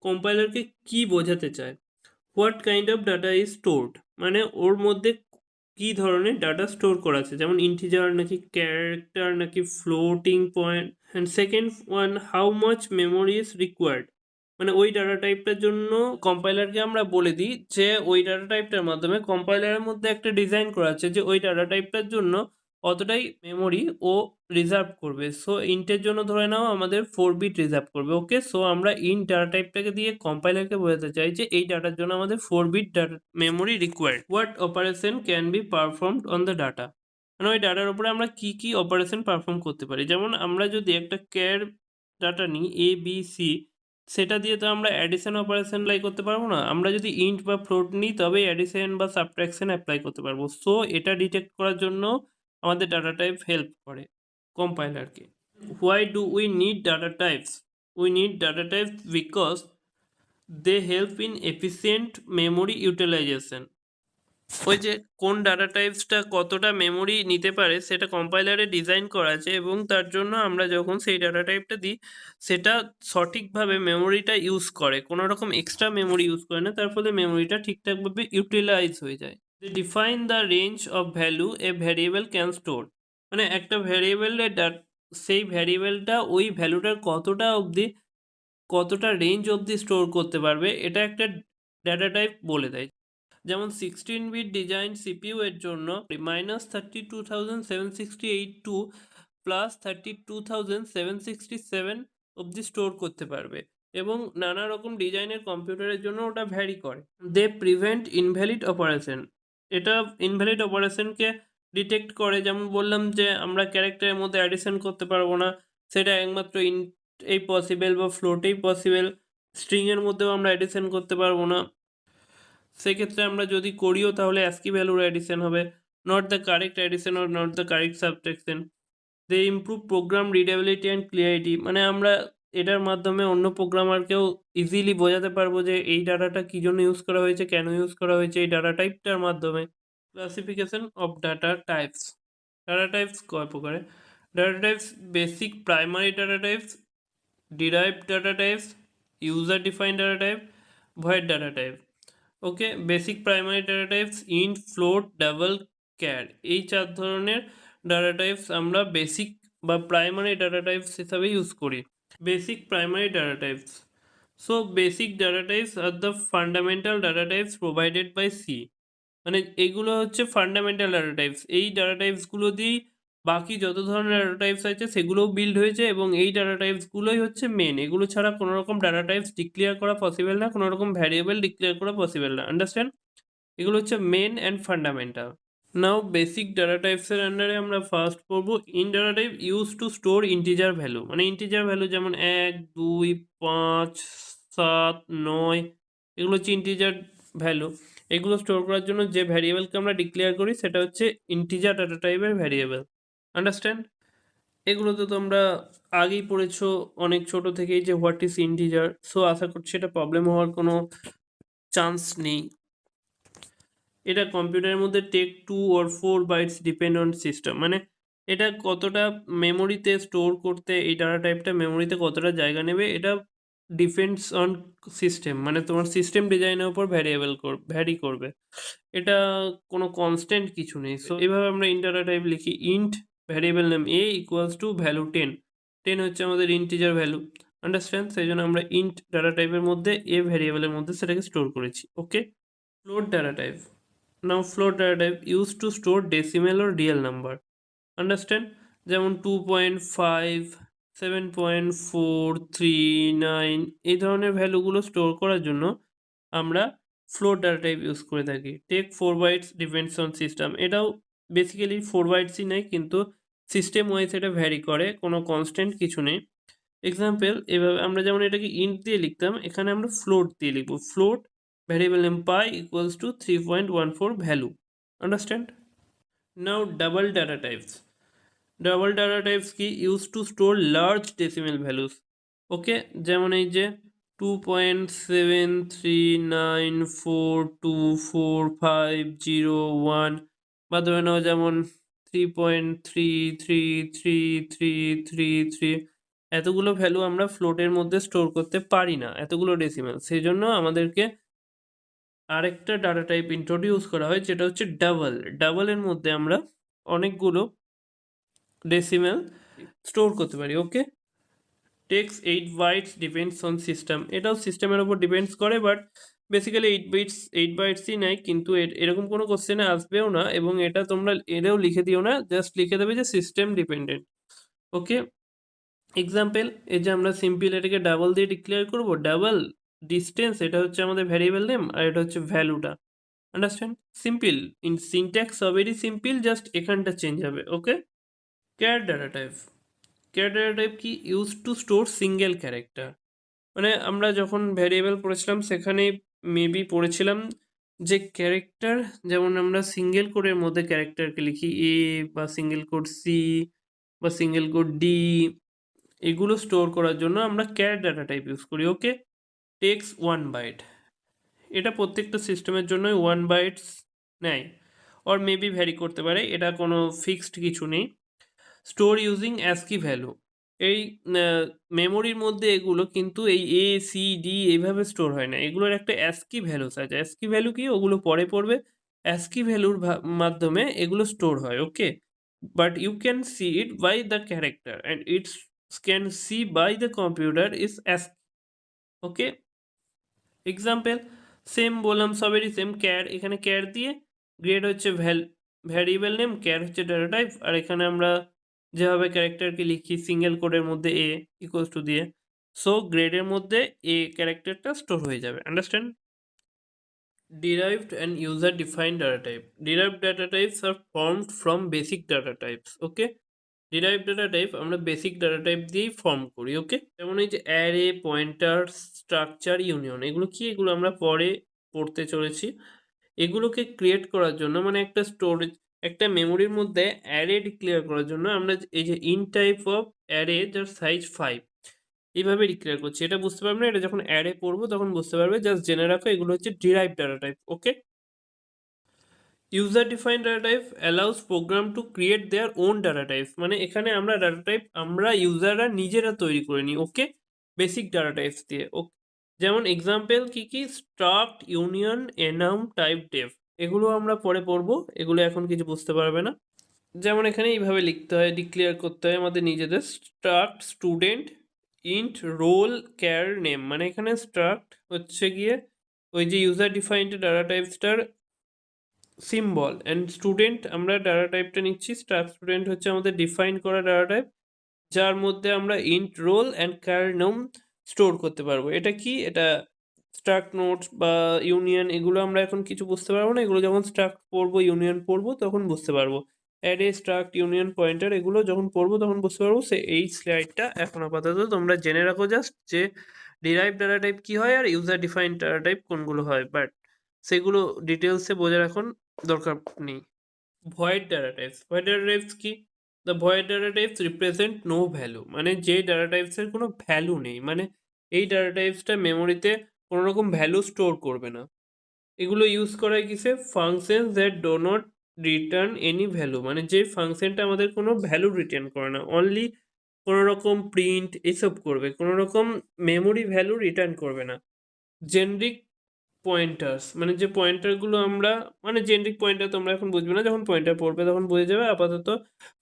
কম্পাইলারকে কি বোঝাতে চায়। What kind of data is stored, মানে ওর মধ্যে কি ধরনের ডাটা স্টোর করা আছে, যেমন ইন্টিজার নাকি ক্যারেক্টার নাকি floating point. And second one, how much memory is required, মানে ওই ডাটা টাইপটার জন্য কম্পাইলারকে আমরা বলে দিই যে ওই ডাটা টাইপটার মাধ্যমে কম্পাইলারের মধ্যে একটা ডিজাইন করা আছে যে ওই ডাটা টাইপটার জন্য অতটাই মেমোরি ও রিজার্ভ করবে। সো ইন্টের জন্য ধরে নাও আমাদের 4 বিট রিজার্ভ করবে। ওকে, সো আমরা ইন্ট ডাটা টাইপটাকে দিয়ে কম্পাইলারকে বোঝাতে চাই যে এই ডাটার জন্য আমাদের 4 bit data memory required. What operation can be performed on the data, মানে ওই ডাটার উপরে আমরা কি কি অপারেশন পারফর্ম করতে পারি। যেমন আমরা যদি একটা ক্যার ডাটা নিই এ বি সি, সেটা দিয়ে তো আমরা অ্যাডিশন অপারেশন অ্যাপ্লাই করতে পারবো না, আমরা যদি ইন্ট বা ফ্লোট নিই তবে অ্যাডিশন বা সাবট্রাকশন অ্যাপ্লাই করতে পারবো। সো এটা ডিটেক্ট করার জন্য আমাদের ডাটা টাইপ হেল্প করে কম্পাইলারকে। Why do we need data types? We need data types because they help in efficient memory utilization. ওই যে কোন ডাটা টাইপসটা কতটা মেমোরি নিতে পারে সেটা কম্পাইলারে ডিজাইন করা আছে, এবং তার জন্য আমরা যখন সেই ডাটা টাইপটা দিই সেটা সঠিকভাবে মেমোরিটা ইউজ করে, কোনো রকম এক্সট্রা মেমোরি ইউজ করে না, তার ফলে মেমোরিটা ঠিকঠাকভাবে ইউটিলাইজ হয়ে যায়। Define the range of value A variable can store, মানে একটা ভ্যারিয়েবলের সেই ভ্যারিয়েবলটা ওই ভ্যালুটার কতটা রেঞ্জ অবধি স্টোর করতে পারবে, এটা একটা ডাটা টাইপ বলে দেয়। যেমন 16 বিট ডিজাইন সিপিইউ এর জন্য -32,768 প্লাস 32,767 অবধি স্টোর করতে পারবে, এবং নানা রকম ডিজাইনের কম্পিউটারের জন্য ওটা ভ্যারি করে। দে প্রিভেন্ট ইনভ্যালিড অপারেশন, এটা ইনভ্যালিড অপারেশনকে ডিটেক্ট করে, যেমন বললাম যে আমরা ক্যারেক্টারের মধ্যে অ্যাডিশন করতে পারবো না, সেটা একমাত্র এই পসিবল বা ফ্লোটেই পসিবল, স্ট্রিংয়ের মধ্যেও আমরা অ্যাডিশন করতে পারবো না, সেক্ষেত্রে আমরা যদি করিও তাহলে অ্যাস্কি ভ্যালুর অ্যাডিশন হবে, not the correct addition or not the correct subtraction. They improve program readability and clarity, মানে আমরা এটার মাধ্যমে অন্য প্রোগ্রামারকেও ইজিলি বোঝাতে পারবো যে এই ডাটাটা কী জন্য ইউজ করা হয়েছে, কেন ইউজ করা হয়েছে এই ডাটা টাইপটার মাধ্যমে। Classification of data types. Data types কয় প্রকারে? Data types basic primary data types, derived data types, user defined data type, void data type. Okay, basic primary data types int, float, double, char, এই 4 ধরনের data types আমরা basic বা primary data types হিসাবে use করি। Basic primary data types. So basic data types are the fundamental data types provided by C. মানে এগুলো হচ্ছে fundamental data types. এই ডাটা টাইপসগুলো দিয়েই বাকি যত ধরনের ডাটা টাইপস আছে সেগুলোও বিল্ড হয়েছে, এবং এই ডাটা টাইপসগুলোই হচ্ছে মেন। এগুলো ছাড়া কোনো রকম ডাটা টাইপস ডিক্লেয়ার করা পসিবল না, কোনো রকম ভ্যারিয়েবল ডিক্লেয়ার করা পসিবল না। আন্ডারস্ট্যান্ড? এগুলো হচ্ছে main and fundamental. Now basic data টাইপসের আন্ডারে আমরা ফার্স্ট পড়বো int data type use to store integer value. মানে ইন্টিজার ভ্যালু যেমন 1, 2, 5, 7, 9, এগুলো হচ্ছে ইন্টিজার ভ্যালু। এগুলো স্টোর করার জন্য যে ভ্যারিয়েবলকে আমরা ডিক্লেয়ার করি সেটা হচ্ছে ইন্টিজার ডাটা টাইপের ভ্যারিয়েবল। আন্ডারস্ট্যান্ড? এগুলো তো তোমরা আগেই পড়েছো অনেক ছোট থেকেই যে হোয়াট ইজ ইন্টিজার। সো আশা করছি এটা প্রবলেম হওয়ার কোনো চান্স নেই। এটা কম্পিউটারের মধ্যে take 2 or 4 bytes depend on system. মানে এটা কতটা মেমোরিতে স্টোর করতে, এই ডাটা টাইপটা মেমোরিতে কতটা জায়গা নেবে এটা ডিপেন্ডস অন সিস্টেম। মানে তোমার সিস্টেম ডিজাইনের উপর ভ্যারি করবে। এটা কোনো কনস্ট্যান্ট কিছু নেই। সো এভাবে আমরা ইন্ট ডাটা টাইপ লিখি int variable name A equals to value 10। 10 হচ্ছে আমাদের ইন্টিজার ভ্যালু। আন্ডারস্ট্যান্ড? সেই জন্য আমরা ইন্ট ডাটা টাইপের মধ্যে এ ভ্যারিয়েবলের মধ্যে সেটাকে স্টোর করেছি। Okay, float data type. Now float data type used to store decimal or real number. Understand? যেমন 2.5, 7.439 এই ধরনের ভ্যালুগুলো স্টোর করার জন্য আমরা ফ্লোট ডাটা টাইপ ইউজ করে থাকি। Take 4 bytes depends on system. এটাও বেসিক্যালি 4 বাইটসই নেয়, কিন্তু সিস্টেম ওয়াইজ এটা ভ্যারি করে, কোনো কনস্ট্যান্ট কিছু নেই। এক্সাম্পল এভাবে আমরা যেমন এটাকে ইন্ট দিয়ে লিখতাম, এখানে আমরা ফ্লোট দিয়ে লিখবো। Float variable name pi equals to 3.14 value. Understand? Now double data types. Double data types কি used to store large decimal values. ওকে, যেমন এই যে 2.739424501, বা ধরে নাও যেমন 3.333333, এতগুলো ভ্যালু আমরা ফ্লোটের মধ্যে স্টোর করতে পারি না, এতগুলো ডেসিমেল। সেই জন্য আমাদেরকে আরেকটা ডাটা টাইপ ইন্ট্রোডিউস করা হয় যেটা হচ্ছে ডাবল। ডাবলের মধ্যে আমরা অনেকগুলো ডেসিমেল স্টোর করতে পারি। Okay, takes 8 bytes depends on system. এটাও সিস্টেমের ওপর ডিপেন্ডস করে, বাট বেসিক্যালি 8 বাইটসই নেয়, কিন্তু এরকম কোনো কোশ্চেনে আসবেও না, এবং এটা তোমরা এটাও লিখে দিও না, জাস্ট লিখে দেবে যে সিস্টেম ডিপেন্ডেন্ট। ওকে, এক্সাম্পল এই যে আমরা সিম্পল এটাকে ডাবল দিয়ে ডিক্লেয়ার করব। ডাবল ডিস্টেন্স এটা হচ্ছে আমাদের ভ্যারিয়েবল নেম, আর এটা হচ্ছে ভ্যালুটা। Understand? Simple, in syntax very simple, just এখানটা চেঞ্জ হবে। Okay, char data type. Char data type কি use to store single character. মানে আমরা যখন ভ্যারিয়েবল পড়েছিলাম সেখানে মেবি পড়েছিলাম যে ক্যারেক্টার, যেমন আমরা সিঙ্গেল কোডের মধ্যে ক্যারেক্টারকে লিখি এ, বা সিঙ্গেল কোড সি, বা সিঙ্গেল কোড ডি, এগুলো স্টোর করার জন্য আমরা ক্যার ডাটা টাইপ ইউজ করি। ওকে, টেক্স 1 বাইট। এটা প্রত্যেকটা সিস্টেমের জন্যই 1 বাইটস নেয়, অর মেবি ভ্যারি করতে পারে, এটা কোনো ফিক্সড কিছু নেই। Store using ASCII value. এই মেমোরির মধ্যে এগুলো কিন্তু এই এ সি ডি এইভাবে স্টোর হয় না, এগুলোর একটা অ্যাসকি ভ্যালুস আছে। অ্যাসকি ভ্যালু কি, ওগুলো পরে পড়বে। অ্যাসকি ভ্যালুর মাধ্যমে এগুলো স্টোর হয়। Okay, but you can see it by the character and its can see by the computer is ASCII. Okay, example same বললাম, সবেরই সেম। ক্যার, এখানে ক্যার দিয়ে, গ্রেড হচ্ছে ভ্যারিয়েবল নেম, ক্যার হচ্ছে ডাটা টাইপ, আর এখানে আমরা যেভাবে ক্যারেক্টারকে লিখি সিঙ্গেল কোডের মধ্যে এ ইকুয়ালস টু দিয়ে, সো গ্রেডের মধ্যে এ ক্যারেক্টারটা স্টোর হয়ে যাবে। Understand? Derived and user defined data type. Derived data types are formed from basic data types. Okay, derive data type আমরা বেসিক ডাটা টাইপ দিয়েই ফর্ম করি। ওকে, যেমন এই যে অ্যারে, পয়েন্টার, স্ট্রাকচার, ইউনিয়ন, এগুলো কি, এগুলো আমরা পরে পড়তে চলেছি। এগুলোকে ক্রিয়েট করার জন্য, মানে একটা স্টোরেজ, একটা মেমোরির মধ্যে অ্যারে ডিক্লেয়ার করার জন্য আমরা এই যে ইন টাইপ অফ অ্যারে যার সাইজ 5, এইভাবে ডিক্লেয়ার করছি। এটা বুঝতে পারবে না, এটা যখন অ্যারে পড়বো তখন বুঝতে পারবে। জাস্ট জেনে রাখো এগুলো হচ্ছে derived data type. Okay, user defined data type allows program to create their own data types, মানে এখানে আমরা ডাটা টাইপ আমরা ইউজাররা নিজেরা তৈরি করে নিই। ওকে, বেসিক ডাটা টাইপস দিয়ে। ওকে, যেমন এক্সাম্পল কি কি, struct, union, enum, typedef, এগুলো আমরা পরে পড়বো, এগুলো এখন কিছু বুঝতে পারবে না। যেমন এখানে এইভাবে লিখতে হয়, ডিক্লেয়ার করতে হয় আমাদের নিজেদের, struct student int roll char name, মানে এখানে স্ট্রাক্ট হচ্ছে গিয়ে ওই যে ইউজার ডিফাইন্ড ডাটা টাইপসটার সিম্বল, অ্যান্ড স্টুডেন্ট আমরা ডাটা টাইপটা নিচ্ছি, স্ট্রাক্ট স্টুডেন্ট হচ্ছে আমাদের ডিফাইন করা ডাটা টাইপ, যার মধ্যে আমরা int roll and char name store করতে পারবো। এটা কি, এটা স্ট্রাক্ট নোটস বা ইউনিয়ন, এগুলো আমরা এখন কিছু বুঝতে পারবো না, এগুলো যখন স্ট্রাক্ট পড়বো ইউনিয়ন পড়বো তখন বুঝতে পারবো। অ্যারে, স্ট্রাক্ট, ইউনিয়ন, পয়েন্টার, এগুলো যখন পড়বো তখন বুঝতে পারবো। সে এই স্লাইডটা এখন আপাতত তোমরা জেনে রাখো জাস্ট যে ডিরাইভ ডাটা টাইপ কি হয় আর ইউজার ডিফাইন্ড ডাটা টাইপ কোনগুলো হয়, বাট সেগুলো ডিটেলসে বোঝার এখন দরকার নেই। Void data types, void data types কি, the void data types represent no value, মানে যে ডাটা টাইপসের কোনো ভ্যালু নেই, মানে এই ডাটা টাইপসটা মেমোরিতে কোনো রকম ভ্যালু স্টোর করবে না। এগুলো ইউজ করা হয় কিসে, functions that do not return any value, মানে যে ফাংশনটা আমাদের কোনো ভ্যালু রিটার্ন করে না, অনলি কোনো রকম প্রিন্ট এসব করবে, কোনো রকম মেমোরি ভ্যালু রিটার্ন করবে না। জেনরিক পয়েন্টার্স, মানে যে পয়েন্টারগুলো আমরা, মানে জেনরিক পয়েন্টার তোমরা এখন বুঝবে না, যখন পয়েন্টার পড়বে তখন বুঝে যাবে। আপাতত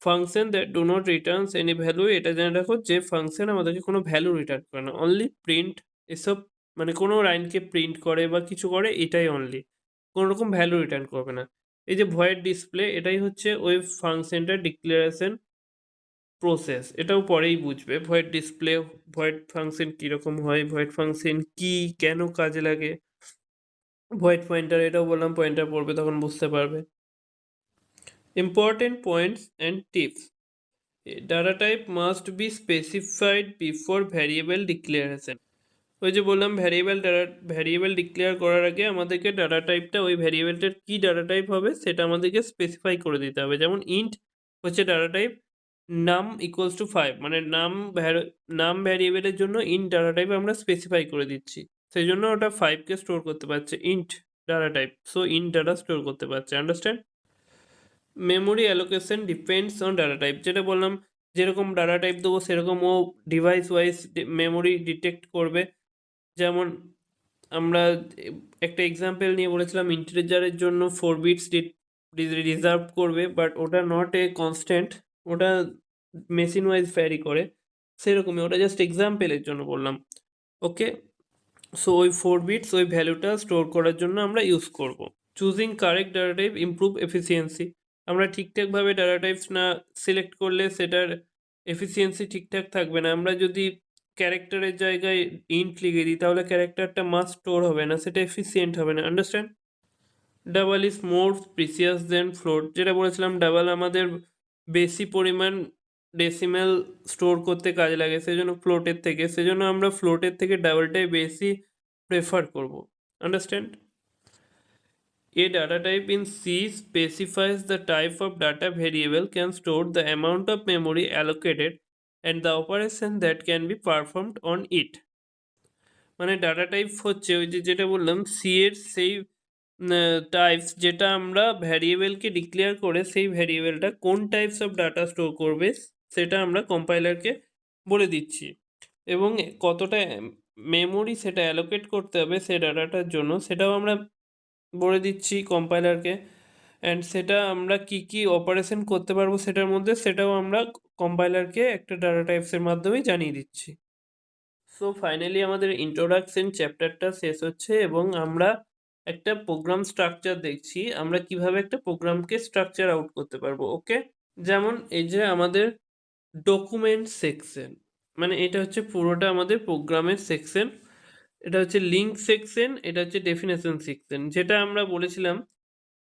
function that do not Returns any value, এটা জেনে রাখো যে ফাংশন আমাদেরকে কোনো ভ্যালু রিটার্ন করে না, অনলি প্রিন্ট এসব, মানে কোনো লাইনকে প্রিন্ট করে বা কিছু করে, এটাই অনলি, কোনো রকম ভ্যালু রিটার্ন করবে না। এই যে ভয়েড ডিসপ্লে, এটাই হচ্ছে ওই ফাংশনটার ডিক্লারেশন প্রসেস, এটাও পরেই বুঝবে। ভয়েড ডিসপ্লে, ভয়েড ফাংশন কীরকম হয়, ভয়েড ফাংশন কি, কেন কাজে লাগে, ভয়েড পয়েন্টার, এটাও বললাম পয়েন্টার পড়বে তখন বুঝতে পারবে। Important points and tips, data type must be specified before variable declaration. ওই যে বললাম ভ্যারিয়েবল ডিক্লেয়ার করার আগে আমাদেরকে ডাটা টাইপটা, ওই ভ্যারিয়েবলটার কী ডাটা টাইপ হবে সেটা আমাদেরকে স্পেসিফাই করে দিতে হবে। যেমন ইন্ট হচ্ছে ডাটা টাইপ নাম ইকুয়ালস টু 5, মানে নাম ভ্যারিয়েবলের জন্য ইন্ট ডাটা টাইপ আমরা স্পেসিফাই করে দিচ্ছি, সেই জন্য ওটা 5কে স্টোর করতে পারছে, int data type, so int data store করতে পারছে। Understand? Memory allocation depends on data type, যেটা বললাম, যেরকম ডাটা টাইপ দেবো সেরকম ও ডিভাইস ওয়াইজ মেমোরি ডিটেক্ট করবে। যেমন আমরা একটা এক্সাম্পল নিয়ে বলেছিলাম, ইন্টিজারের জন্য 4 বিটস রিজার্ভ করবে, বাট ওটা নট এ কনস্ট্যান্ট, ওটা মেশিন ওয়াইজ ভ্যারি করে, সেরকমই, ওটা জাস্ট এক্সাম্পলের জন্য বললাম। ওকে, সো ওই 4 বিটস ওই ভ্যালুটা স্টোর করার জন্য আমরা ইউজ করব। Choosing correct data type improve efficiency, আমরা ঠিকঠাকভাবে ডাটা টাইপস না সিলেক্ট করলে সেটার এফিসিয়েন্সি ঠিকঠাক থাকবে না। আমরা যদি ক্যারেক্টারের জায়গায় ইন্ট লিখে দিই তাহলে ক্যারেক্টারটা মাস স্টোর হবে না, সেটা এফিসিয়েন্ট হবে না। Understand? Double is more precious than float, যেটা বলেছিলাম, ডাবল আমাদের বেশি পরিমাণ ডেসিমেল স্টোর করতে কাজে লাগে সেজন্য ফ্লোটের থেকে, সেজন্য আমরা ফ্লোটের থেকে ডাবলটাই বেশি প্রেফার করব। Understand? A data type in C specifies the type of data variable can store the amount of memory allocated and the operation that can be performed on it. মানে ডাটা টাইপ হচ্ছে ওই যে যেটা বললাম C এর সেই types, যেটা আমরা ভ্যারিয়েবলকে ডিক্লেয়ার করে সেই ভ্যারিয়েবলটা কোন টাইপস অফ ডাটা স্টোর করবে সেটা আমরা কম্পাইলারকে বলে দিচ্ছি, এবং কতটা মেমোরি সেটা অ্যালোকেট করতে হবে সেই ডাটাটার জন্য সেটাও আমরা বলে দিচ্ছি কম্পাইলারকে, অ্যান্ড সেটা আমরা কি কি অপারেশন করতে পারবো সেটার মধ্যে সেটাও আমরা কম্পাইলারকে একটা ডাটা টাইপসের মাধ্যমে জানিয়ে দিচ্ছি। সো ফাইনালি আমাদের ইন্ট্রোডাকশন চ্যাপ্টারটা শেষ হচ্ছে এবং আমরা একটা প্রোগ্রাম স্ট্রাকচার দেখছি, আমরা কিভাবে একটা প্রোগ্রামকে স্ট্রাকচার আউট করতে পারবো। ওকে, যেমন এই যে আমাদের ডকুমেন্ট সেকশন, মানে এটা হচ্ছে পুরোটা আমাদের প্রোগ্রামের সেকশন, এটা হচ্ছে লিঙ্ক সেকশন, এটা হচ্ছে ডেফিনেশন সেকশন। যেটা আমরা বলেছিলাম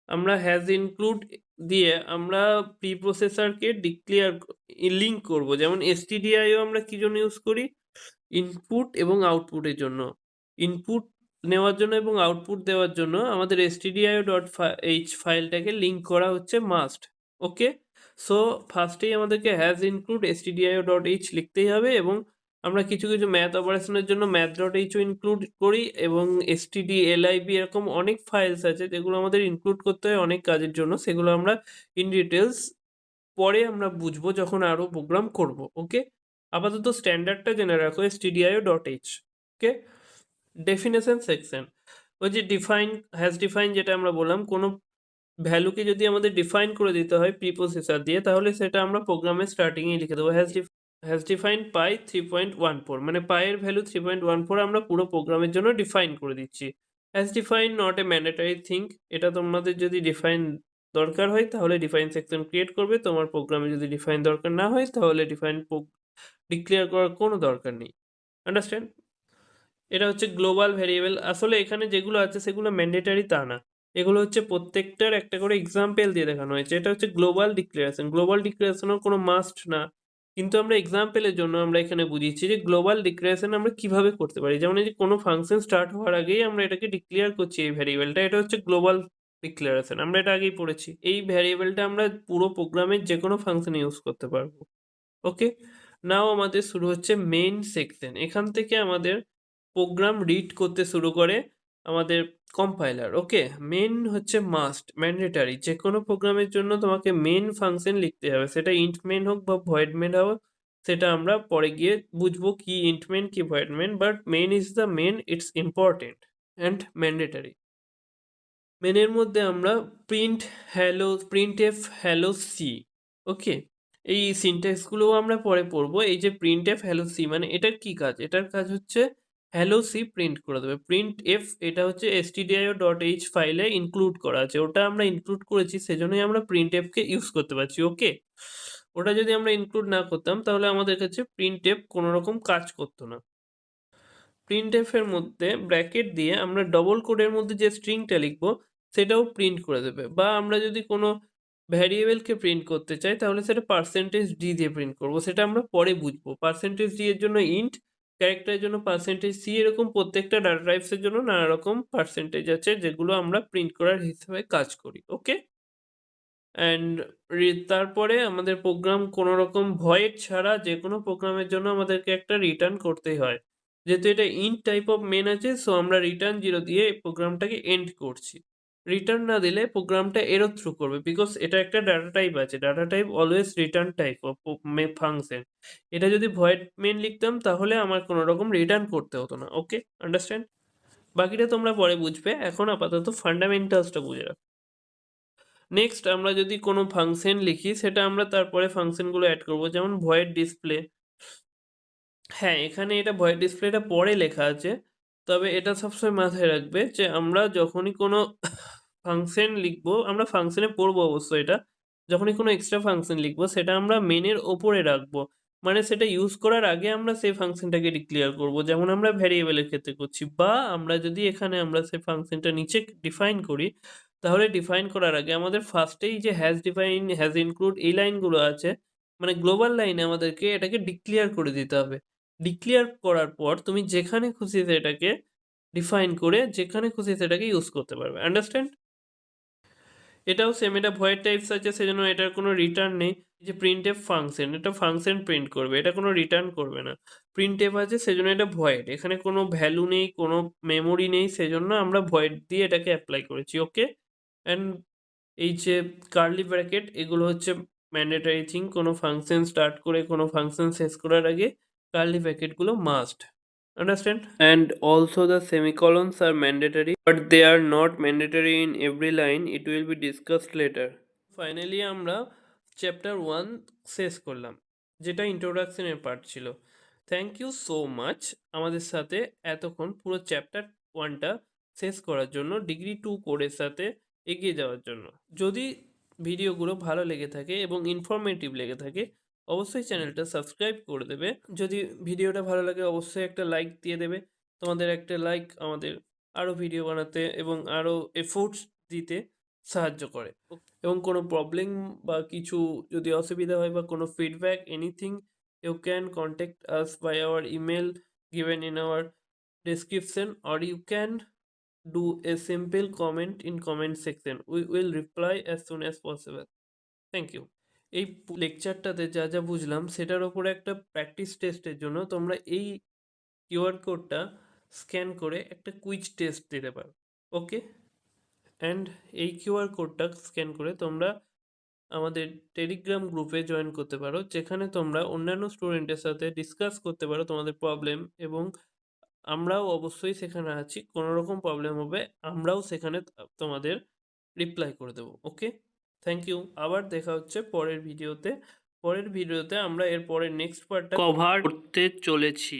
আমরা হ্যাজ ইনক্লুড দিয়ে আমরা প্রি প্রসেসরকে লিঙ্ক করব, যেমন এসটিডিআইও আমরা কি জন্য ইউজ করি, ইনপুট এবং আউটপুটের জন্য, ইনপুট নেওয়ার জন্য এবং আউটপুট দেওয়ার জন্য আমাদের stdio.h ফাইলটাকে লিঙ্ক করা হচ্ছে মাস্ট। ওকে, সো ফার্স্টেই আমাদেরকে হ্যাজ ইনক্লুড stdio.h লিখতেই হবে এবং আমরা কিছু কিছু ম্যাথ অপারেশনের জন্য math.ho ইনক্লুড করি এবং std lib এরকম অনেক ফাইলস আছে যেগুলো আমাদের ইনক্লুড করতে হয় অনেক কাজের জন্য, সেগুলো আমরা ইন ডিটেলস পরে আমরা বুঝবো যখন আরো প্রোগ্রাম করব। ওকে, আপাতত স্ট্যান্ডার্ডটা জেনে রাখো stdio.h। ওকে, ডেফিনেশন সেকশন, ওই যে ডিফাইন হ্যাজ ডিফাইন যেটা আমরা বললাম, কোনো ভ্যালুকে যদি আমাদের ডিফাইন করে দিতে হয় প্রিপোসেসর দিয়ে, তাহলে সেটা আমরা প্রোগ্রামের স্টার্টিংয়ে লিখে দেবো হ্যাজ ডিফাইন পাই 3.14, মানে পায়ের ভ্যালু 3.14 আমরা পুরো প্রোগ্রামের জন্য ডিফাইন করে দিচ্ছি। Hash define not a mandatory thing, এটা তোমাদের যদি ডিফাইন দরকার হয় তাহলে ডিফাইন সেকশন ক্রিয়েট করবে, তোমার প্রোগ্রামে যদি ডিফাইন দরকার না হয় তাহলে ডিফাইন ডিক্লেয়ার করার কোনো দরকার নেই। আন্ডারস্ট্যান্ড? এটা হচ্ছে গ্লোবাল ভেরিয়েবল। আসলে এখানে যেগুলো আছে সেগুলো ম্যান্ডেটারি তা না, এগুলো হচ্ছে প্রত্যেকটার একটা করে এক্সাম্পল দিয়ে দেখানো হয়েছে। এটা হচ্ছে গ্লোবাল ডিক্লারেশন, গ্লোবাল ডিক্লারেশনও কোনো মাস্ট না, কিন্তু আমরা এক্সাম্পলের জন্য আমরা এখানে বুঝিয়েছি যে গ্লোবাল ডিক্লারেশন আমরা কিভাবে করতে পারি। যেমন এই যে কোনো ফাংশন স্টার্ট হওয়ার আগেই আমরা এটাকে ডিক্লেয়ার করছি এই ভ্যারিয়েবলটা, এটা হচ্ছে গ্লোবাল ডিক্লারেশন, আমরা এটা আগেই পড়েছি। এই ভ্যারিয়েবলটা আমরা পুরো প্রোগ্রামের যে কোনো ফাংশনে ইউজ করতে পারবো। ওকে, নাও আমাদের শুরু হচ্ছে মেইন সেকশন। এখান থেকে আমাদের প্রোগ্রাম রিড করতে শুরু করে আমাদের কম্পাইলার। ওকে, মেন হচ্ছে মাস্ট ম্যান্ডেটারি, যে কোনো প্রোগ্রামের জন্য তোমাকে মেন ফাংশন লিখতে হবে, সেটা ইন্ট মেন হোক বা ভয়েড মেন হোক, সেটা আমরা পরে গিয়ে বুঝবো কি ইন্ট মেন কি void main, but main is the main, it's important and mandatory. মেনের মধ্যে আমরা printf hello C. Okay, এই সিনট্যাক্সগুলোও আমরা পরে পড়বো। এই যে প্রিন্ট এফ হ্যালো সি মানে এটার কি কাজ, এটার কাজ হচ্ছে হ্যালো সি প্রিন্ট করে দেবে। প্রিন্ট এফ এটা হচ্ছে stdio.h ফাইলে ইনক্লুড করা আছে, ওটা আমরা ইনক্লুড করেছি সেজন্যই আমরা প্রিন্ট এফকে ইউজ করতে পারছি। ওকে, ওটা যদি আমরা ইনক্লুড না করতাম তাহলে আমাদের কাছে প্রিন্ট এফ কোনো রকম কাজ করতো না। প্রিন্টএফ এর মধ্যে ব্র্যাকেট দিয়ে আমরা ডবল কোডের মধ্যে যে স্ট্রিংটা লিখবো সেটাও প্রিন্ট করে দেবে, বা আমরা যদি কোনো ভ্যারিয়েবলকে প্রিন্ট করতে চাই তাহলে সেটা পার্সেন্টেজ ডি দিয়ে প্রিন্ট করব, সেটা আমরা পরে বুঝবো। পার্সেন্টেজ ডি এর জন্য ইন্ট, ক্যারেক্টারের জন্য পার্সেন্টেজ সি, এরকম প্রত্যেকটা ডাটা টাইপসের জন্য নানা রকম পার্সেন্টেজ আছে যেগুলো আমরা প্রিন্ট করার হিসেবে কাজ করি। ওকে, অ্যান্ড তারপরে আমাদের প্রোগ্রাম কোনো রকম ভয়েড ছাড়া যে কোনো প্রোগ্রামের জন্য আমাদেরকে একটা রিটার্ন করতেই হয়। যেহেতু এটা ইন্ট টাইপ অফ মেন আছে, সো আমরা রিটার্ন 0 দিয়ে এই প্রোগ্রামটাকে এন্ড করছি। রিটার্ন না দিলে প্রোগ্রামটা এরর থ্রু করবে, বিকজ এটা একটা ডাটা টাইপ আছে, data type always return type of function. এটা যদি ভয়েড মেন লিখতাম তাহলে আমার কোনো রকম রিটার্ন করতে হতো না। ওকে, আন্ডারস্ট্যান্ড? বাকিটা তোমরা পরে বুঝবে, এখন আপাতত ফান্ডামেন্টালসটা বুঝে রাখো। নেক্সট আমরা যদি কোনো ফাংশন লিখি সেটা আমরা তারপরে ফাংশনগুলো অ্যাড করব, যেমন ভয়েড ডিসপ্লে। হ্যাঁ, এখানে এটা ভয়েড ডিসপ্লেটা পরে লেখা আছে, তবে এটা সবসময় মাথায় রাখবে যে আমরা যখনই কোনো ফাংশন লিখবো, আমরা ফাংশনে পড়বো অবশ্যই এটা, যখনই কোনো এক্সট্রা ফাংশন লিখবো সেটা আমরা মেনের ওপরে রাখবো, মানে সেটা ইউজ করার আগে আমরা সেই ফাংশনটাকে ডিক্লেয়ার করব, যেমন আমরা ভ্যারিয়েবলের ক্ষেত্রে করছি। বা আমরা যদি এখানে আমরা সেই ফাংশনটা নিচে ডিফাইন করি, তাহলে ডিফাইন করার আগে আমাদের ফার্স্টেই যে হ্যাজ ডিফাইন হ্যাজ ইনক্লুড এই লাইনগুলো আছে, মানে গ্লোবাল লাইনে আমাদেরকে এটাকে ডিক্লেয়ার করে দিতে হবে। ডিক্লেয়ার করার পর তুমি যেখানে খুশি সেটাকে ডিফাইন করে যেখানে খুশি সেটাকে ইউজ করতে পারবে। আন্ডারস্ট্যান্ড? এটাও সেম, এটা ভয়েড টাইপস আছে সেজন্য এটার কোনো রিটার্ন নেই। এই যে প্রিন্টএফ ফাংশন, এটা ফাংশন প্রিন্ট করবে, এটা কোনো রিটার্ন করবে না। প্রিন্টএফ আছে সেজন্য এটা ভয়েড, এখানে কোনো ভ্যালু নেই, কোনো মেমোরি নেই, সেজন্য আমরা ভয়েড দিয়ে এটাকে অ্যাপ্লাই করেছি। ওকে, অ্যান্ড এই যে কার্লি ব্র্যাকেট এগুলো হচ্ছে ম্যান্ডেটরি থিং, কোনো ফাংশন স্টার্ট করে কোনো ফাংশন শেষ করার আগে কার্লি ব্র্যাকেটগুলো must. Understand? And also the semicolons are mandatory, but they are not mandatory in every line. It will be discussed later. Finally আমরা চ্যাপ্টার 1 শেষ করলাম, যেটা ইন্ট্রোডাকশনের পার্ট ছিল। থ্যাংক ইউ সো মাচ আমাদের সাথে এতক্ষণ পুরো চ্যাপ্টার 1টা শেষ করার জন্য, ডিগ্রি 2 কোডের সাথে এগিয়ে যাওয়ার জন্য। যদি ভিডিওগুলো ভালো লেগে থাকে এবং ইনফরমেটিভ লেগে থাকে অবশ্যই চ্যানেলটা সাবস্ক্রাইব করে দেবে। যদি ভিডিওটা ভালো লাগে অবশ্যই একটা লাইক দিয়ে দেবে, তোমাদের একটা লাইক আমাদের আরও ভিডিও বানাতে এবং আরও এফোর্টস দিতে সাহায্য করে। এবং কোনো প্রবলেম বা কিছু যদি অসুবিধা হয় বা কোনো feedback anything, you can contact us by our email given in our description, or you can do a simple comment in comment section. We will reply as soon as possible. Thank you. এই লেকচারটাতে যা যা বুঝলাম সেটার ওপরে একটা practice টেস্টের জন্য তোমরা এই কিউআর কোডটা স্ক্যান করে একটা কুইজ টেস্ট দিতে পারো। ওকে, অ্যান্ড এই কিউআর কোডটা স্ক্যান করে তোমরা আমাদের টেলিগ্রাম গ্রুপে জয়েন করতে পারো, যেখানে তোমরা অন্যান্য স্টুডেন্টের সাথে ডিসকাস করতে পারো তোমাদের প্রবলেম, এবং আমরাও অবশ্যই সেখানে আছি। কোনো রকম প্রবলেম হবে আমরাও সেখানে তোমাদের রিপ্লাই করে দেবো। ওকে, থ্যাংক ইউ। আবার দেখা হচ্ছে পরের ভিডিওতে। আমরা এর পরের নেক্সট পার্টটা কভার করতে চলেছি।